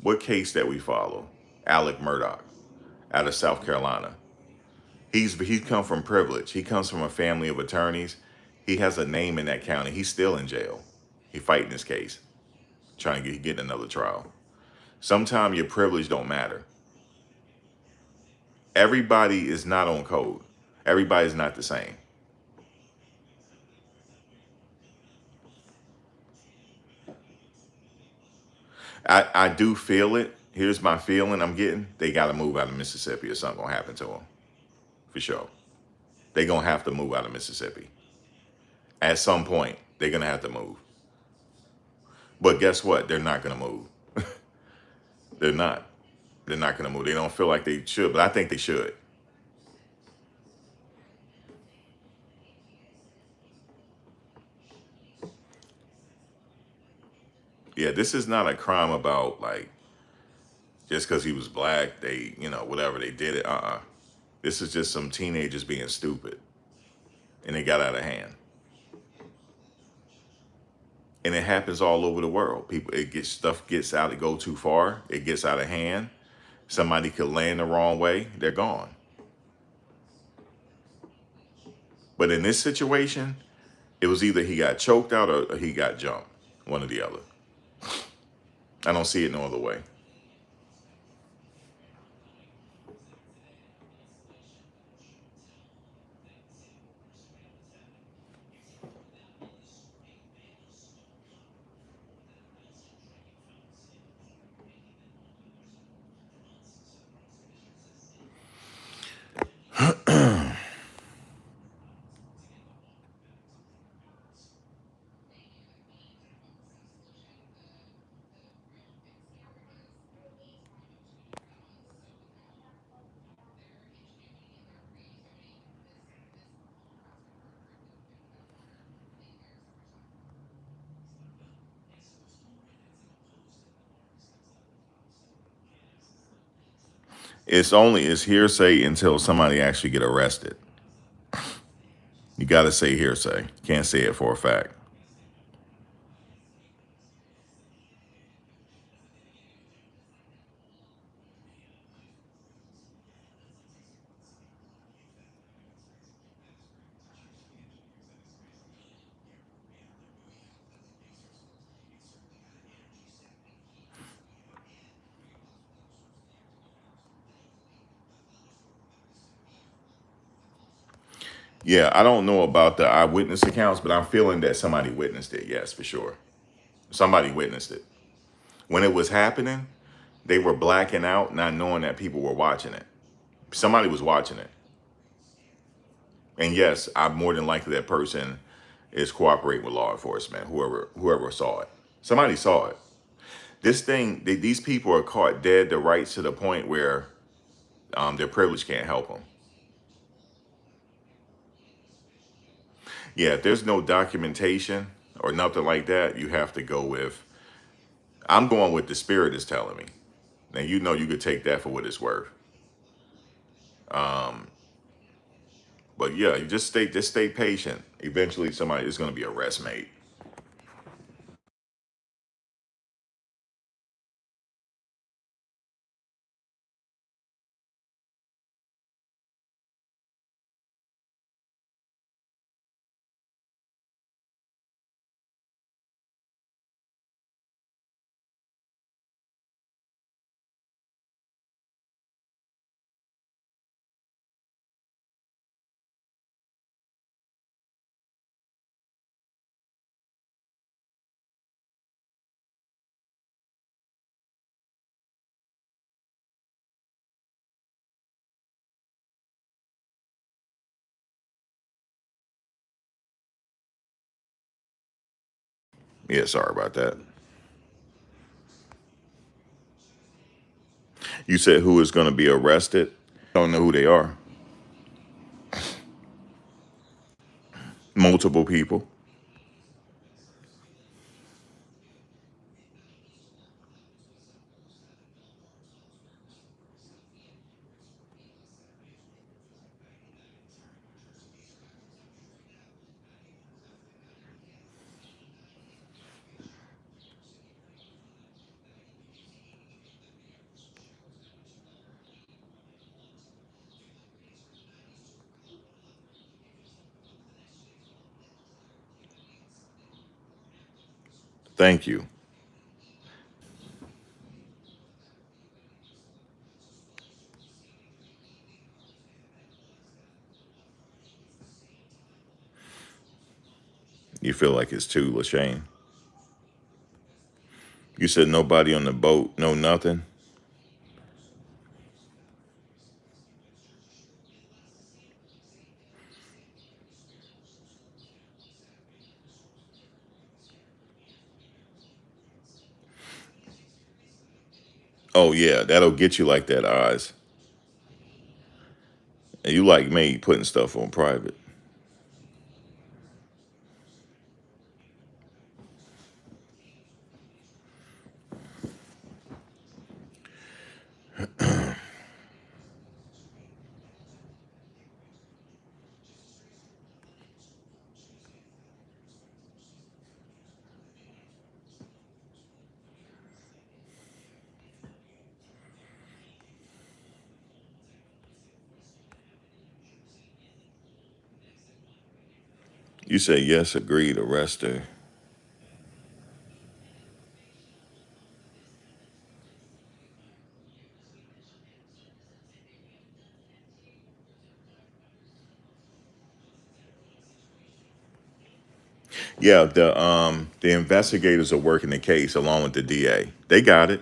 what case that we follow? Alec Murdoch out of South Carolina. He's come from privilege. He comes from a family of attorneys. He has a name in that county. He's still in jail. He fighting this case, trying to get another trial. Sometimes your privilege don't matter. Everybody is not on code. Everybody's not the same. I do feel it. Here's my feeling I'm getting. They got to move out of Mississippi or something gonna happen to them. For sure. They gonna have to move out of Mississippi. At some point, they're gonna have to move. But guess what? They're not gonna move. They're not. They're not gonna move. They don't feel like they should, but I think they should. Yeah, this is not a crime about like just because he was black, they, whatever they did it. This is just some teenagers being stupid, and they got out of hand. And it happens all over the world. People, it gets stuff gets out, it go too far, it gets out of hand. Somebody could land the wrong way, they're gone. But in this situation, it was either he got choked out or he got jumped, one or the other. I don't see it no other way. It's hearsay until somebody actually get arrested. You got to say hearsay. Can't say it for a fact. Yeah, I don't know about the eyewitness accounts, but I'm feeling that somebody witnessed it. Yes, for sure. Somebody witnessed it. When it was happening, they were blacking out, not knowing that people were watching it. Somebody was watching it. And yes, I'm more than likely that person is cooperating with law enforcement, whoever saw it. Somebody saw it. This thing, these people are caught dead to rights to the point where their privilege can't help them. Yeah, if there's no documentation or nothing like that, you have to go with, I'm going with the spirit is telling me. Now, you could take that for what it's worth. Um, but yeah, you just stay patient. Eventually somebody is going to be arrest made. Yeah, sorry about that. You said who is going to be arrested? Don't know who they are. Multiple people. Thank you. You feel like it's too, Lashane? You said nobody on the boat, no nothing. Oh yeah, that'll get you like that, eyes. And you like me putting stuff on private. You say yes, agreed, arrest her. Yeah, the investigators are working the case along with the DA. They got it.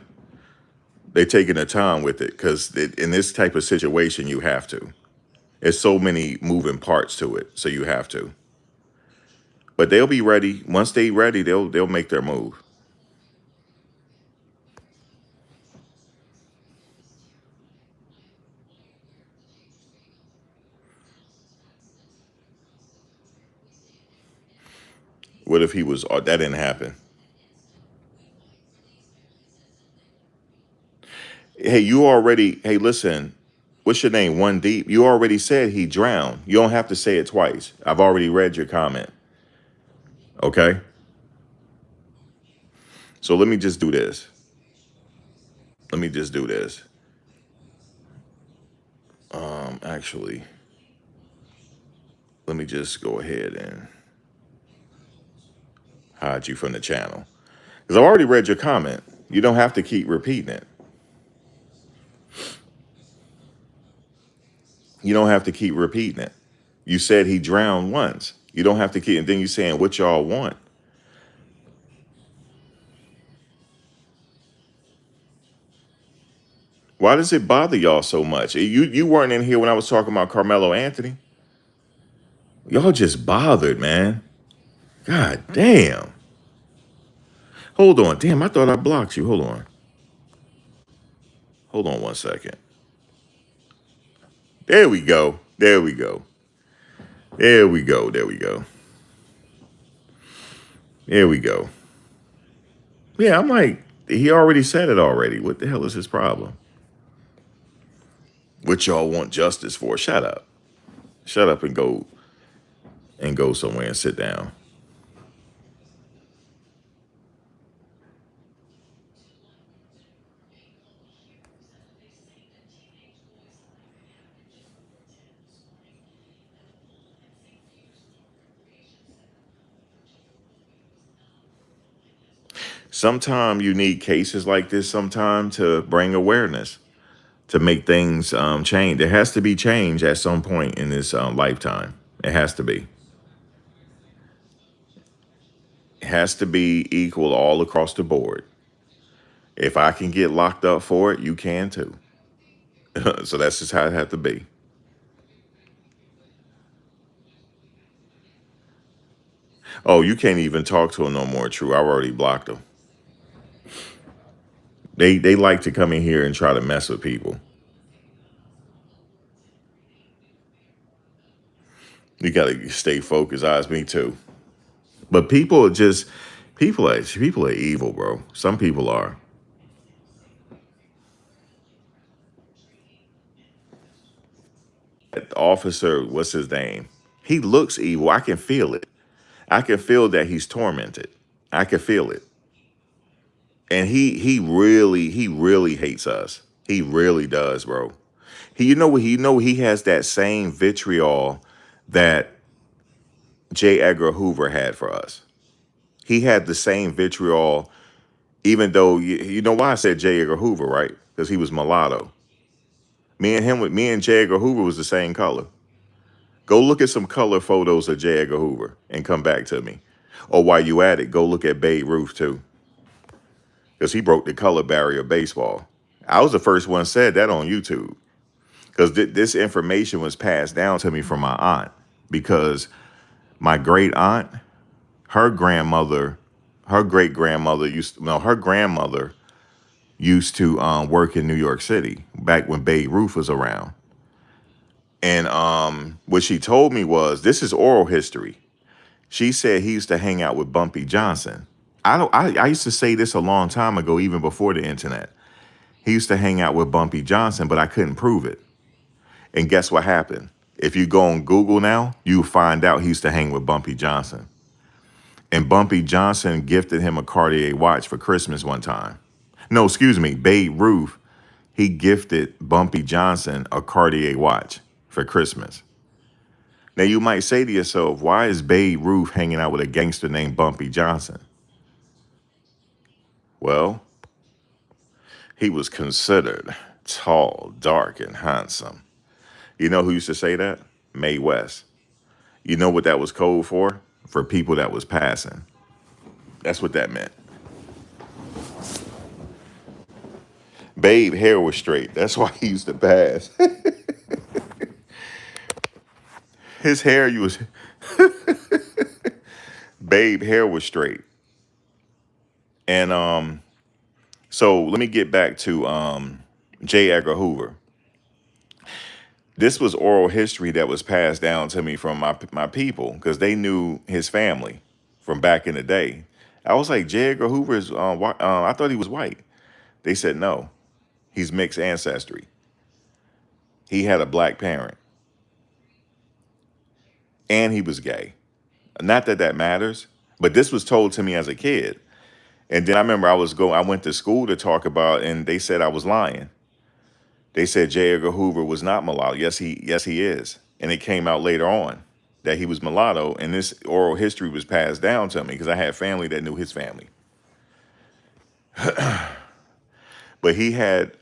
They taking their time with it because in this type of situation, you have to. There's so many moving parts to it, so you have to. But they'll be ready. Once they ready, they'll make their move. What if he was? Oh, that didn't happen. Hey, you already. Hey, listen. What's your name? One Deep. You already said he drowned. You don't have to say it twice. I've already read your comment. Okay. So let me just do this. Let me just do this. Actually, let me just go ahead and hide you from the channel because I've already read your comment. You don't have to keep repeating it. You don't have to keep repeating it. You said he drowned once. You don't have to keep. And then you saying what y'all want. Why does it bother y'all so much? You weren't in here when I was talking about Carmelo Anthony. Y'all just bothered, man. God damn. Hold on. Damn, I thought I blocked you. Hold on. Hold on 1 second. There we go. There we go. There we go. There we go. There we go. Yeah, I'm like, he already said it already. What the hell is his problem? What y'all want justice for? Shut up. Shut up and go somewhere and sit down. Sometimes you need cases like this sometime to bring awareness, to make things change. There has to be change at some point in this lifetime. It has to be. It has to be equal all across the board. If I can get locked up for it, you can too. So that's just how it had to be. Oh, you can't even talk to him no more, True. I already blocked him. They like to come in here and try to mess with people. You gotta stay focused, eyes me too. But people are just people are evil, bro. Some people are. That officer, what's his name? He looks evil. I can feel it. I can feel that he's tormented. I can feel it. And he really hates us. He really does, bro. He has that same vitriol that J. Edgar Hoover had for us. He had the same vitriol, even though you know why I said J. Edgar Hoover, right? Because he was mulatto. Me and J. Edgar Hoover was the same color. Go look at some color photos of J. Edgar Hoover and come back to me. Or while you at it, go look at Babe Ruth too, because he broke the color barrier of baseball. I was the first one said that on YouTube because this information was passed down to me from my aunt because my great aunt, her grandmother, her great grandmother used to, no, her grandmother used to work in New York City back when Babe Ruth was around. And what she told me was, this is oral history. She said he used to hang out with Bumpy Johnson. I used to say this a long time ago, even before the internet. He used to hang out with Bumpy Johnson, but I couldn't prove it. And guess what happened? If you go on Google now, you'll find out he used to hang with Bumpy Johnson. And Bumpy Johnson gifted him a Cartier watch for Christmas one time. No, excuse me, Babe Ruth, he gifted Bumpy Johnson a Cartier watch for Christmas. Now you might say to yourself, why is Babe Ruth hanging out with a gangster named Bumpy Johnson? Well, he was considered tall, dark, and handsome. You know who used to say that? Mae West. You know what that was code for? For people that was passing. That's what that meant. Babe hair was straight. That's why he used to pass. His hair, you was Babe hair was straight. And so let me get back to J. Edgar Hoover. This was oral history that was passed down to me from my people because they knew his family from back in the day. I was like, J. Edgar Hoover is white. I thought he was white. They said no, he's mixed ancestry. He had a black parent, and he was gay. Not that that matters, but this was told to me as a kid. And then I remember I went to school to talk about, and they said I was lying. They said J. Edgar Hoover was not mulatto. Yes he is. And it came out later on that he was mulatto, and this oral history was passed down to me because I had family that knew his family. But he had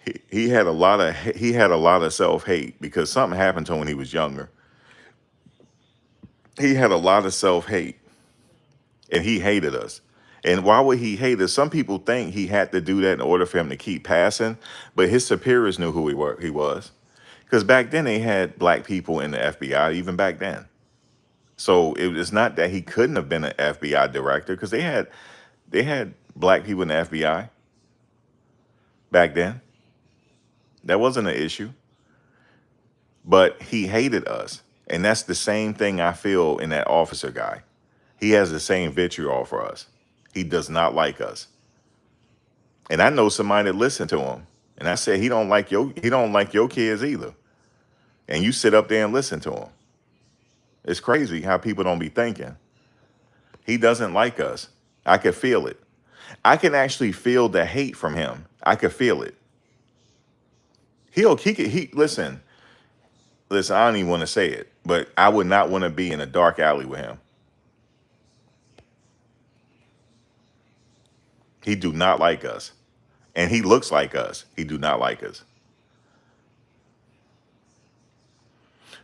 a lot of self-hate because something happened to him when he was younger. He had a lot of self-hate, and he hated us. And why would he hate us? Some people think he had to do that in order for him to keep passing, but his superiors knew who he was. Because back then they had black people in the FBI, even back then. So it's not that he couldn't have been an FBI director, because they had black people in the FBI back then. That wasn't an issue. But he hated us. And that's the same thing I feel in that officer guy. He has the same vitriol for us. He does not like us. And I know somebody that listened to him. And I said he don't like your kids either. And you sit up there and listen to him. It's crazy how people don't be thinking. He doesn't like us. I could feel it. I can actually feel the hate from him. I could feel it. Listen, I don't even want to say it, but I would not want to be in a dark alley with him. He do not like us. And he looks like us. He do not like us.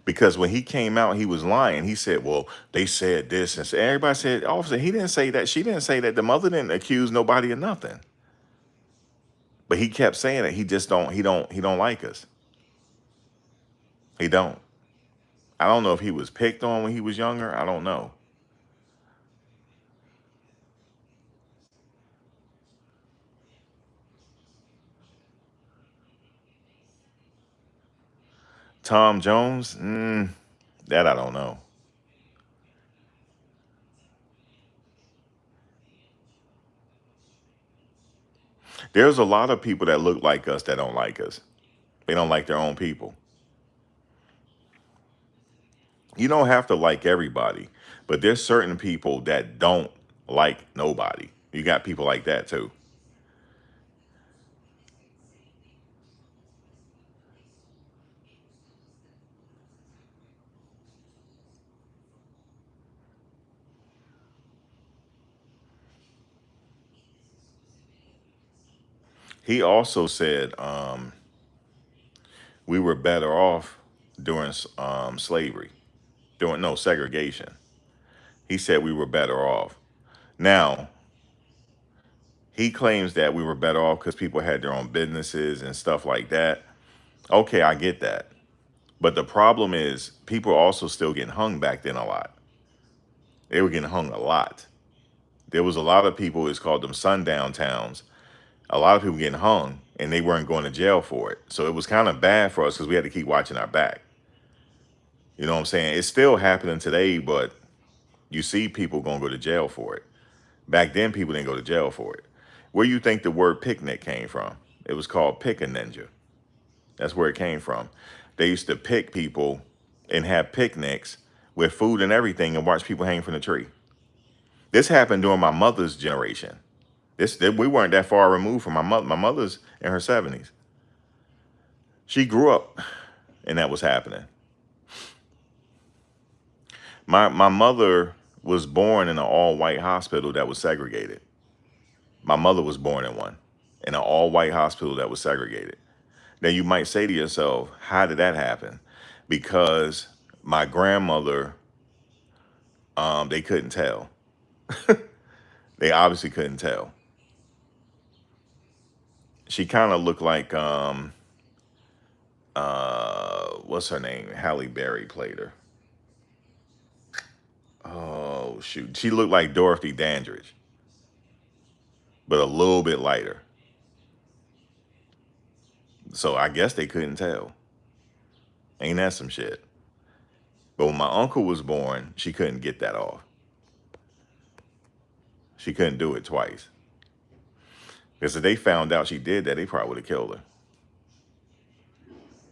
Because when he came out, he was lying. He said, well, they said this. And so everybody said, officer, he didn't say that. She didn't say that. The mother didn't accuse nobody of nothing. But he kept saying it. He don't like us. He don't. I don't know if he was picked on when he was younger. I don't know. Tom Jones, that I don't know. There's a lot of people that look like us that don't like us. They don't like their own people. You don't have to like everybody, but there's certain people that don't like nobody. You got people like that too. He also said we were better off during slavery, during no segregation. He said we were better off. Now, he claims that we were better off because people had their own businesses and stuff like that. Okay, I get that. But the problem is, people are also still getting hung back then a lot. They were getting hung a lot. There was a lot of people, it's called them sundown towns. A lot of people getting hung and they weren't going to jail for it. So it was kind of bad for us because we had to keep watching our back. You know what I'm saying? It's still happening today, but you see people going to go to jail for it. Back then, people didn't go to jail for it. Where you think the word picnic came from? It was called pick a ninja. That's where it came from. They used to pick people and have picnics with food and everything and watch people hang from the tree. This happened during my mother's generation. We weren't that far removed from my mother. My mother's in her 70s. She grew up and that was happening. My mother was born in an all-white hospital that was segregated. My mother was born in an all-white hospital that was segregated. Now you might say to yourself, how did that happen? Because my grandmother, they couldn't tell. They obviously couldn't tell. She kind of looked like what's her name? Halle Berry played her. Oh shoot, she looked like Dorothy Dandridge, but a little bit lighter. So I guess they couldn't tell. Ain't that some shit? But when my uncle was born, she couldn't get that off. She couldn't do it twice. Because if they found out she did that, they probably would have killed her.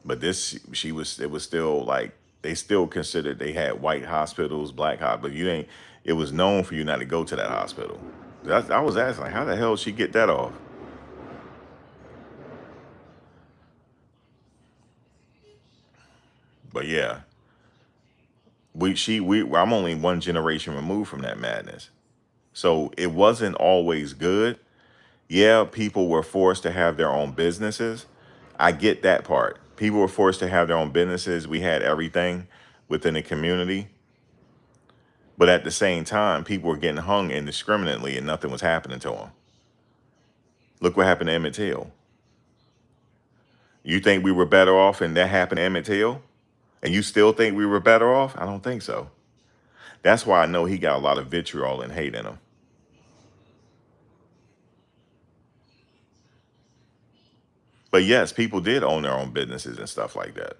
But this, she was, it was still like, they still considered they had white hospitals, black hospitals. But you ain't, it was known for you not to go to that hospital. I was asking, like, how the hell did she get that off? But yeah, I'm only one generation removed from that madness. So it wasn't always good. Yeah, people were forced to have their own businesses. I get that part. People were forced to have their own businesses. We had everything within the community. But at the same time, people were getting hung indiscriminately and nothing was happening to them. Look what happened to Emmett Till. You think we were better off and that happened to Emmett Till? And you still think we were better off? I don't think so. That's why I know he got a lot of vitriol and hate in him. But yes, people did own their own businesses and stuff like that.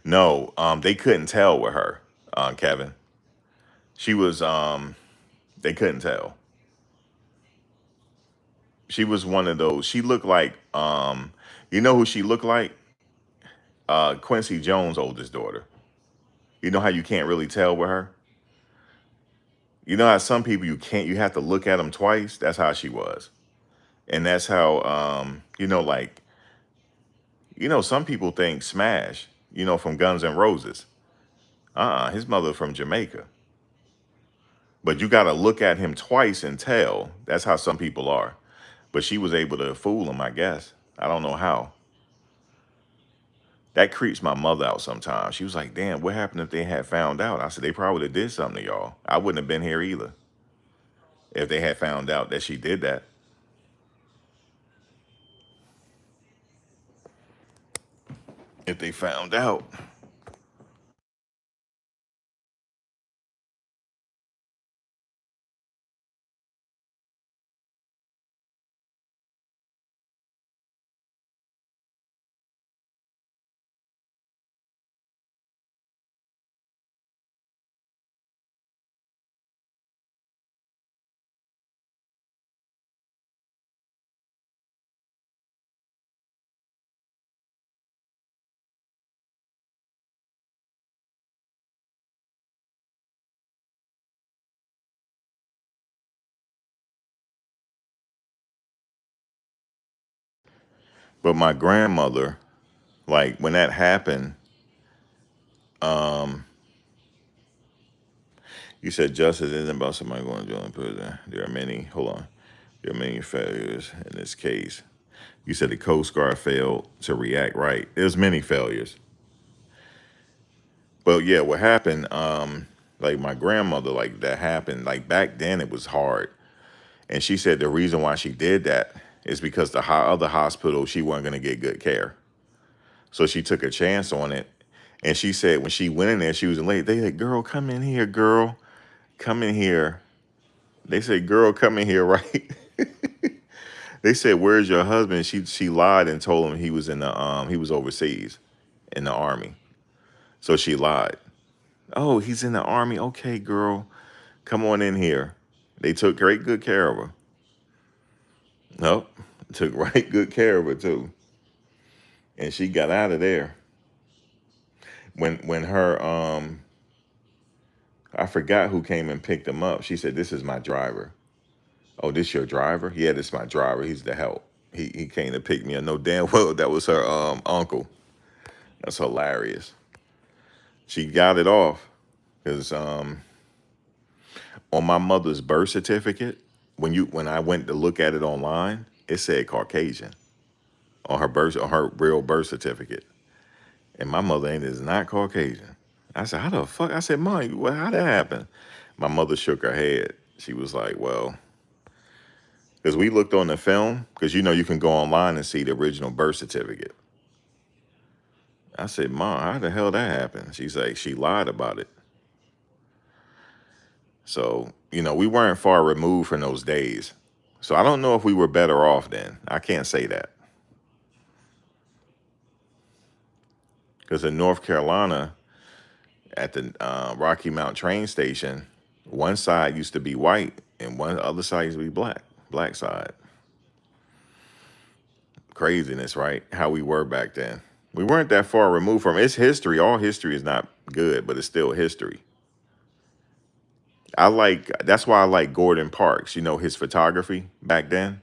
No, they couldn't tell with her, Kevin. She was, they couldn't tell. She was one of those. She looked like, you know who she looked like? Quincy Jones' oldest daughter. You know how you can't really tell with her? You know how some people you have to look at them twice? That's how she was. And that's how, like, some people think Smash, from Guns N' Roses. His mother from Jamaica. But you got to look at him twice and tell. That's how some people are. But she was able to fool him, I guess. I don't know how. That creeps my mother out sometimes. She was like, damn, what happened if they had found out? I said, they probably would have did something to y'all. I wouldn't have been here either if they had found out that she did that. If they found out. But my grandmother, like when that happened, um, you said justice isn't about somebody going to jail and prison. There are many. Hold on. There are many failures in this case. You said the Coast Guard failed to react right. There's many failures. But yeah, what happened, like my grandmother, like that happened, like back then it was hard. And she said the reason why she did that is because the other hospital, she wasn't going to get good care. So she took a chance on it. And she said when she went in there, she was late. They said, girl, come in here, girl. Come in here. They said, girl, come in here, right? They said, where's your husband? She lied and told him he was overseas in the army. So she lied. Oh, he's in the army. Okay, girl, come on in here. They took great good care of her. Nope, took right good care of her too. And she got out of there. When her I forgot who came and picked him up. She said, this is my driver. Oh, this your driver? Yeah, this is my driver. He's the help. He came to pick me up. No damn well that was her uncle. That's hilarious. She got it off because on my mother's birth certificate, when I went to look at it online, it said Caucasian on her real birth certificate, and my mother ain't is not Caucasian. I said, how the fuck? I said, Mom, how that happen? My mother shook her head. She was like, well, because we looked on the film, because you can go online and see the original birth certificate. I said, Mom, how the hell that happened? She's like, she lied about it. So, we weren't far removed from those days. So I don't know if we were better off then. I can't say that. Because in North Carolina, at the Rocky Mount train station, one side used to be white and one other side used to be black side. Craziness, right? How we were back then. We weren't that far removed from it. It's history. All history is not good, but it's still history. That's why I like Gordon Parks, his photography back then.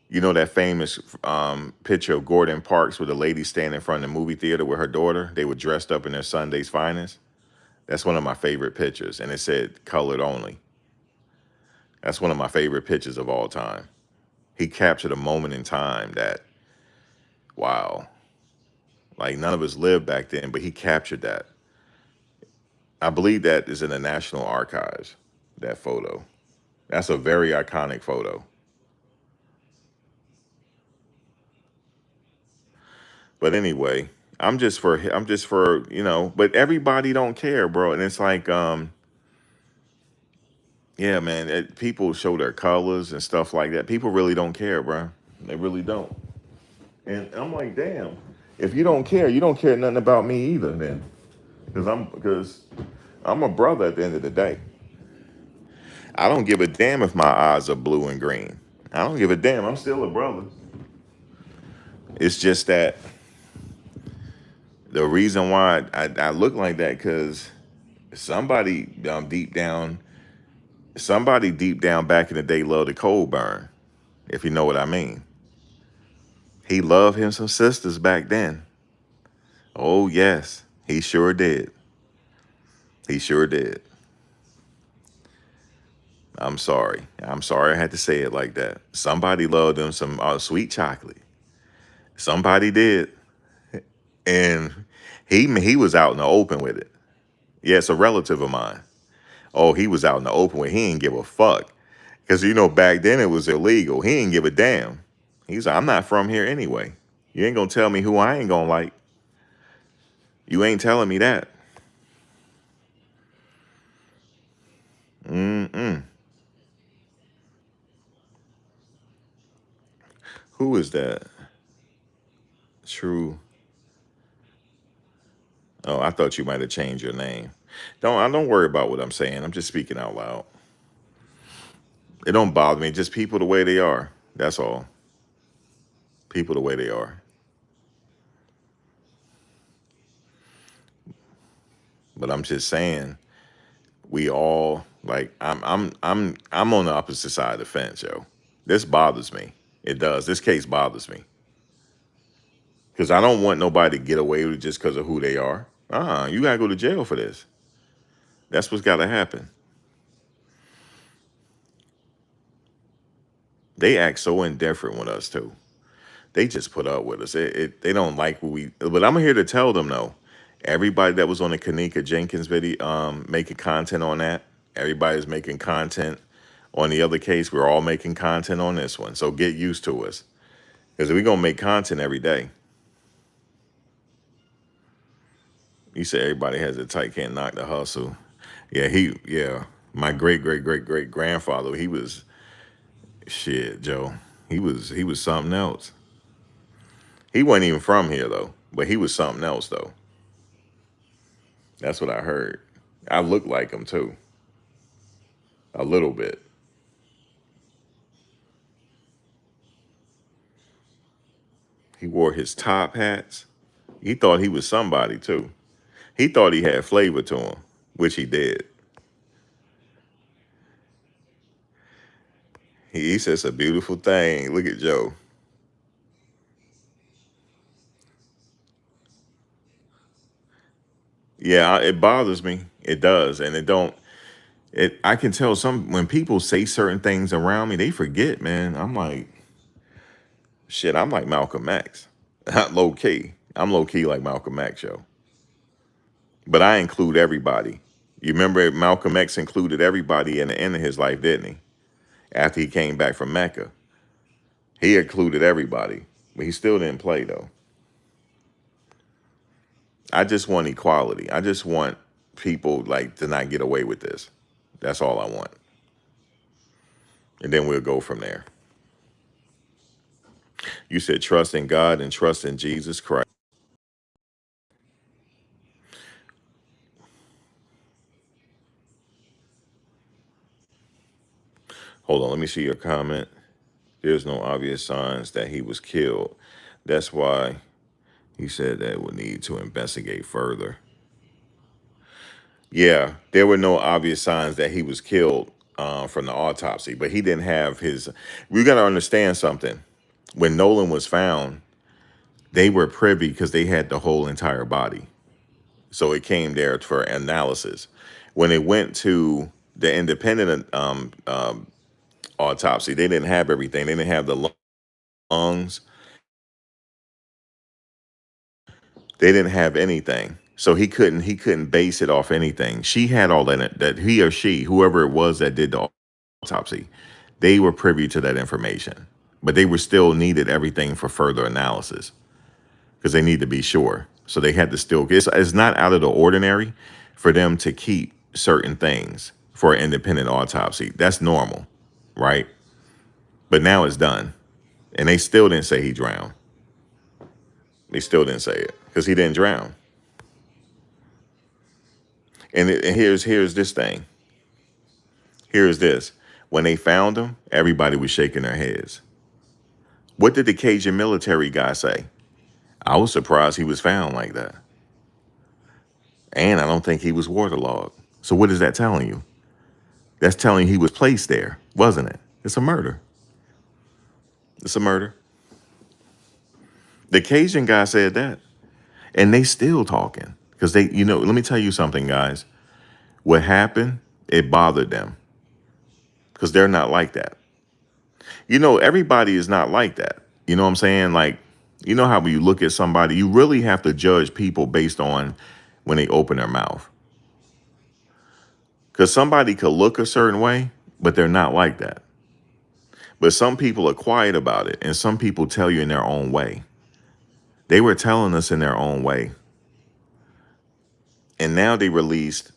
You know that famous picture of Gordon Parks with a lady standing in front of the movie theater with her daughter? They were dressed up in their Sunday's finest. That's one of my favorite pictures, and it said colored only. That's one of my favorite pictures of all time. He captured a moment in time that, wow, like none of us lived back then, but he captured that. I believe that is in the National Archives, that photo. That's a very iconic photo. But anyway, I'm just for, but everybody don't care, bro. And it's like, yeah, man, people show their colors and stuff like that. People really don't care, bro. They really don't. And I'm like, damn, if you don't care nothing about me either then. Because I'm a brother at the end of the day. I don't give a damn if my eyes are blue and green. I don't give a damn. I'm still a brother. It's just that the reason why I look like that because somebody deep down back in the day loved the cold burn, if you know what I mean. He loved him some sisters back then. Oh yes, he sure did. He sure did. I'm sorry. I'm sorry I had to say it like that. Somebody loved them some sweet chocolate. Somebody did, and he was out in the open with it. Yeah, it's a relative of mine. Oh, he was out in the open with. He didn't give a fuck because back then it was illegal. He didn't give a damn. He's like, I'm not from here anyway. You ain't gonna tell me who I ain't gonna like. You ain't telling me that. Mm-mm. Who is that? True. Oh, I thought you might have changed your name. Don't worry about what I'm saying. I'm just speaking out loud. It don't bother me. Just people the way they are. That's all. People the way they are. But I'm just saying, we all like I'm on the opposite side of the fence, yo. This bothers me. It does. This case bothers me. Because I don't want nobody to get away with it just because of who they are. You gotta go to jail for this. That's what's gotta happen. They act so indifferent with us too. They just put up with us. They don't like what we. But I'm here to tell them though. Everybody that was on the Kanika Jenkins video, making content on that. Everybody's making content on the other case. We're all making content on this one. So get used to us, because we're gonna make content every day. You say everybody has it tight, can't knock the hustle. Yeah. My great grandfather, he was shit, Joe. He was something else. He wasn't even from here though, but he was something else though. That's what I heard. I look like him too, a little bit. He wore his top hats. He thought he was somebody too. He thought he had flavor to him, which he did. He says a beautiful thing. Look at Joe. Yeah, it bothers me. It does, and it don't. It. I can tell some when people say certain things around me, they forget. Man, I'm like shit. I'm like Malcolm X. Low key. I'm low key like Malcolm X, yo. But I include everybody. You remember Malcolm X included everybody in the end of his life, didn't he? After he came back from Mecca, he included everybody, but he still didn't play though. I just want equality. I just want people like to not get away with this. That's all I want. And then we'll go from there. You said trust in God and trust in Jesus Christ. Hold on, let me see your comment. There's no obvious signs that he was killed. That's why he said that we'll need to investigate further. Yeah, there were no obvious signs that he was killed from the autopsy, but he didn't have his. We got to understand something. When Nolan was found, they were privy because they had the whole entire body. So it came there for analysis. When it went to the independent autopsy, they didn't have everything. They didn't have the lungs. They didn't have anything. So he couldn't base it off anything. She had all that he or she, whoever it was that did the autopsy, they were privy to that information. But they were still needed everything for further analysis because they need to be sure. So they had to still it's not out of the ordinary for them to keep certain things for an independent autopsy. That's normal, right? But now it's done. And they still didn't say he drowned. They still didn't say it because he didn't drown. And here's this thing. Here's this. When they found him, everybody was shaking their heads. What did the Cajun military guy say? I was surprised he was found like that. And I don't think he was waterlogged. So what is that telling you? That's telling you he was placed there, wasn't it? It's a murder. It's a murder. The Cajun guy said that. And they still talking. Because let me tell you something, guys. What happened, it bothered them. Because they're not like that. Everybody is not like that. You know what I'm saying? Like, how when you look at somebody, you really have to judge people based on when they open their mouth. Because somebody could look a certain way, but they're not like that. But some people are quiet about it, and some people tell you in their own way. They were telling us in their own way. And now they released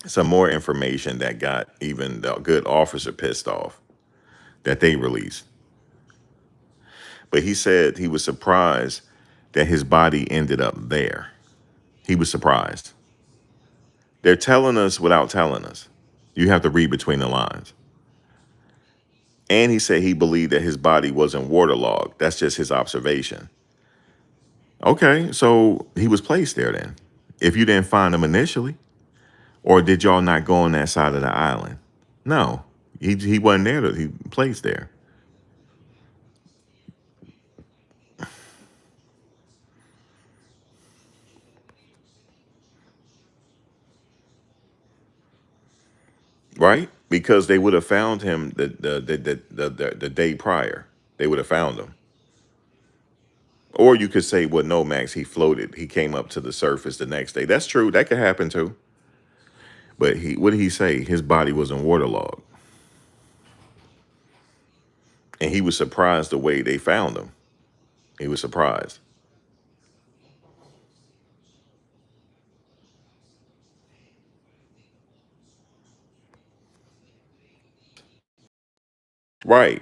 some more information that got even the good officer pissed off that they released. But he said he was surprised that his body ended up there. He was surprised. They're telling us without telling us. You have to read between the lines. And he said he believed that his body wasn't waterlogged. That's just his observation. Okay, so he was placed there then. If you didn't find him initially, or did y'all not go on that side of the island? No, he wasn't there. He placed there. Right? because they would have found him the day prior. They would have found him. Or you could say, well, no, Max, he floated. He came up to the surface the next day. That's true. That could happen too. But what did he say? His body wasn't waterlogged. And he was surprised the way they found him. He was surprised. Right.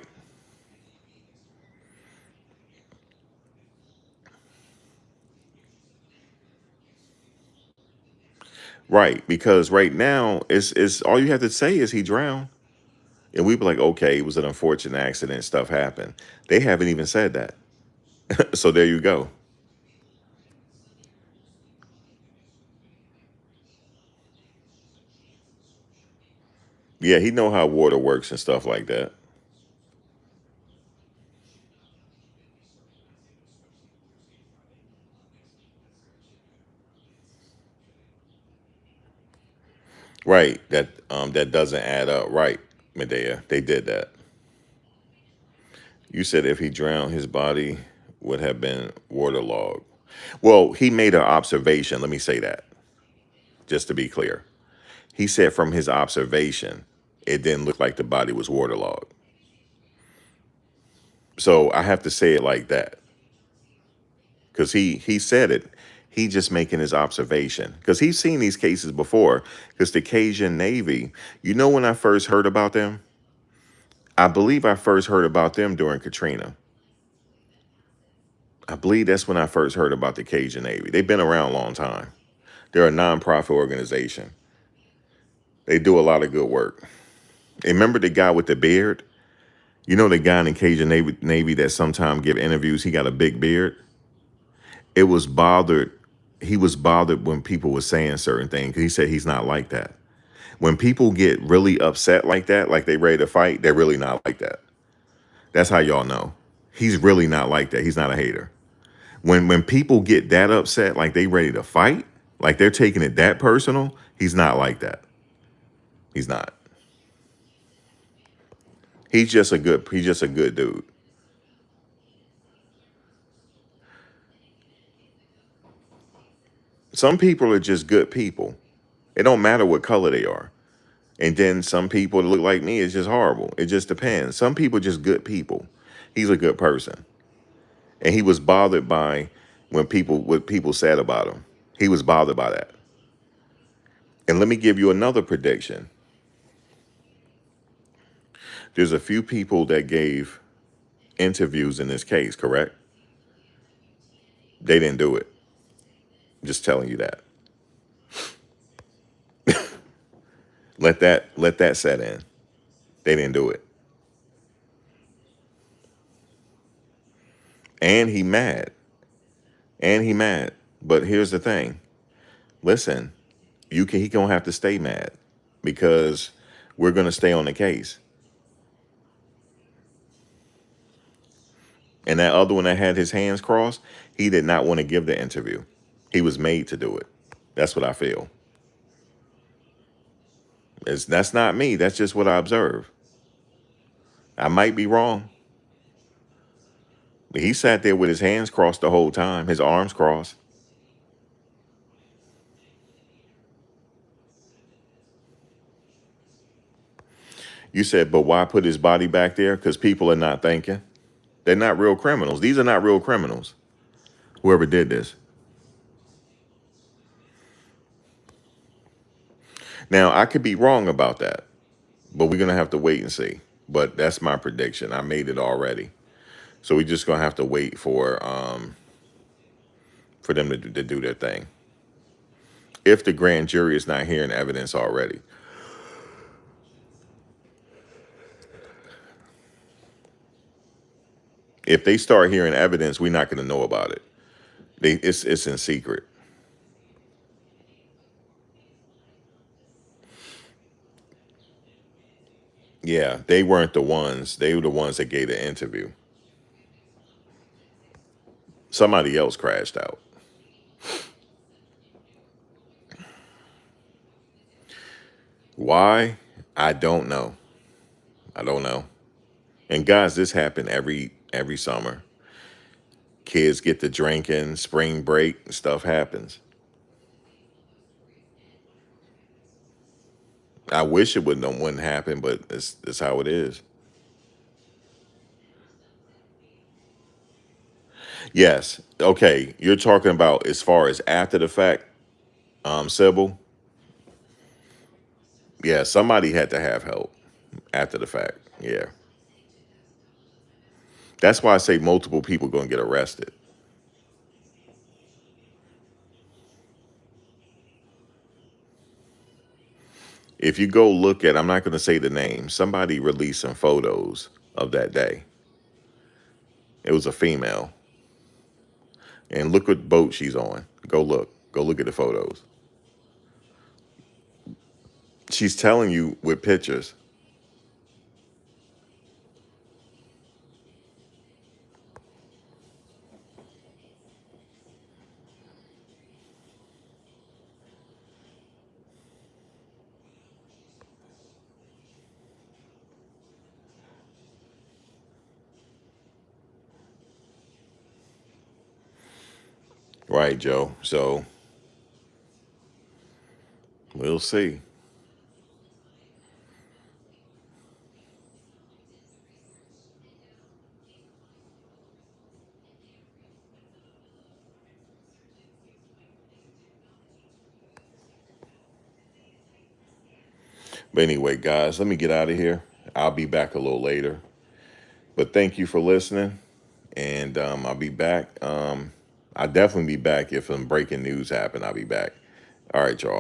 Right. Because right now, it's all you have to say is he drowned. And we'd be like, okay, it was an unfortunate accident, stuff happened. They haven't even said that. So there you go. Yeah, he know how water works and stuff like that. Right. That doesn't add up. Right, Medea. They did that. You said if he drowned, his body would have been waterlogged. Well, he made an observation. Let me say that, just to be clear. He said from his observation, it didn't look like the body was waterlogged. So I have to say it like that because he said it. He just making his observation because he's seen these cases before. Because the Cajun Navy, when I first heard about them, I believe I first heard about them during Katrina. I believe that's when I first heard about the Cajun Navy. They've been around a long time. They're a nonprofit organization. They do a lot of good work. And remember the guy with the beard? You know the guy in the Cajun Navy that sometimes give interviews. He got a big beard. It was bothered. He was bothered when people were saying certain things. He said he's not like that. When people get really upset like that, like they ready to fight, they're really not like that. That's how y'all know. He's really not like that. He's not a hater. When people get that upset, like they ready to fight, like they're taking it that personal, he's not like that. He's not. He's just a good dude. Some people are just good people. It don't matter what color they are. And then some people that look like me is just horrible. It just depends. Some people are just good people. He's a good person. And he was bothered by what people said about him. He was bothered by that. And let me give you another prediction. There's a few people that gave interviews in this case, correct? They didn't do it. Just telling you that. Let that set in. They didn't do it. And he mad. And he mad. But here's the thing. Listen, he gonna have to stay mad because we're gonna stay on the case. And that other one that had his hands crossed, he did not want to give the interview. He was made to do it. That's what I feel. That's not me. That's just what I observe. I might be wrong. But he sat there with his hands crossed the whole time, his arms crossed. You said, but why put his body back there? Because people are not thinking. They're not real criminals. These are not real criminals. Whoever did this. Now, I could be wrong about that, but we're going to have to wait and see. But that's my prediction. I made it already. So we're just going to have to wait for them to do their thing. If the grand jury is not hearing evidence already. If they start hearing evidence, we're not going to know about it. It's in secret. Yeah, they weren't the ones. They were the ones that gave the interview. Somebody else crashed out. Why? I don't know. I don't know. And guys, this happened every summer. Kids get to drinking, spring break, stuff happens. I wish it wouldn't happen, but it's how it is. Yes. Okay. You're talking about as far as after the fact, Sybil. Yeah, somebody had to have help after the fact. Yeah. That's why I say multiple people gonna get arrested. If you go look at, I'm not gonna say the name, somebody released some photos of that day. It was a female. And look what boat she's on. Go look. Go look at the photos. She's telling you with pictures. Right, Joe. So we'll see. But anyway, guys, let me get out of here. I'll be back a little later. But thank you for listening. And I'll be back. I'll definitely be back if some breaking news happen. I'll be back. All right, y'all.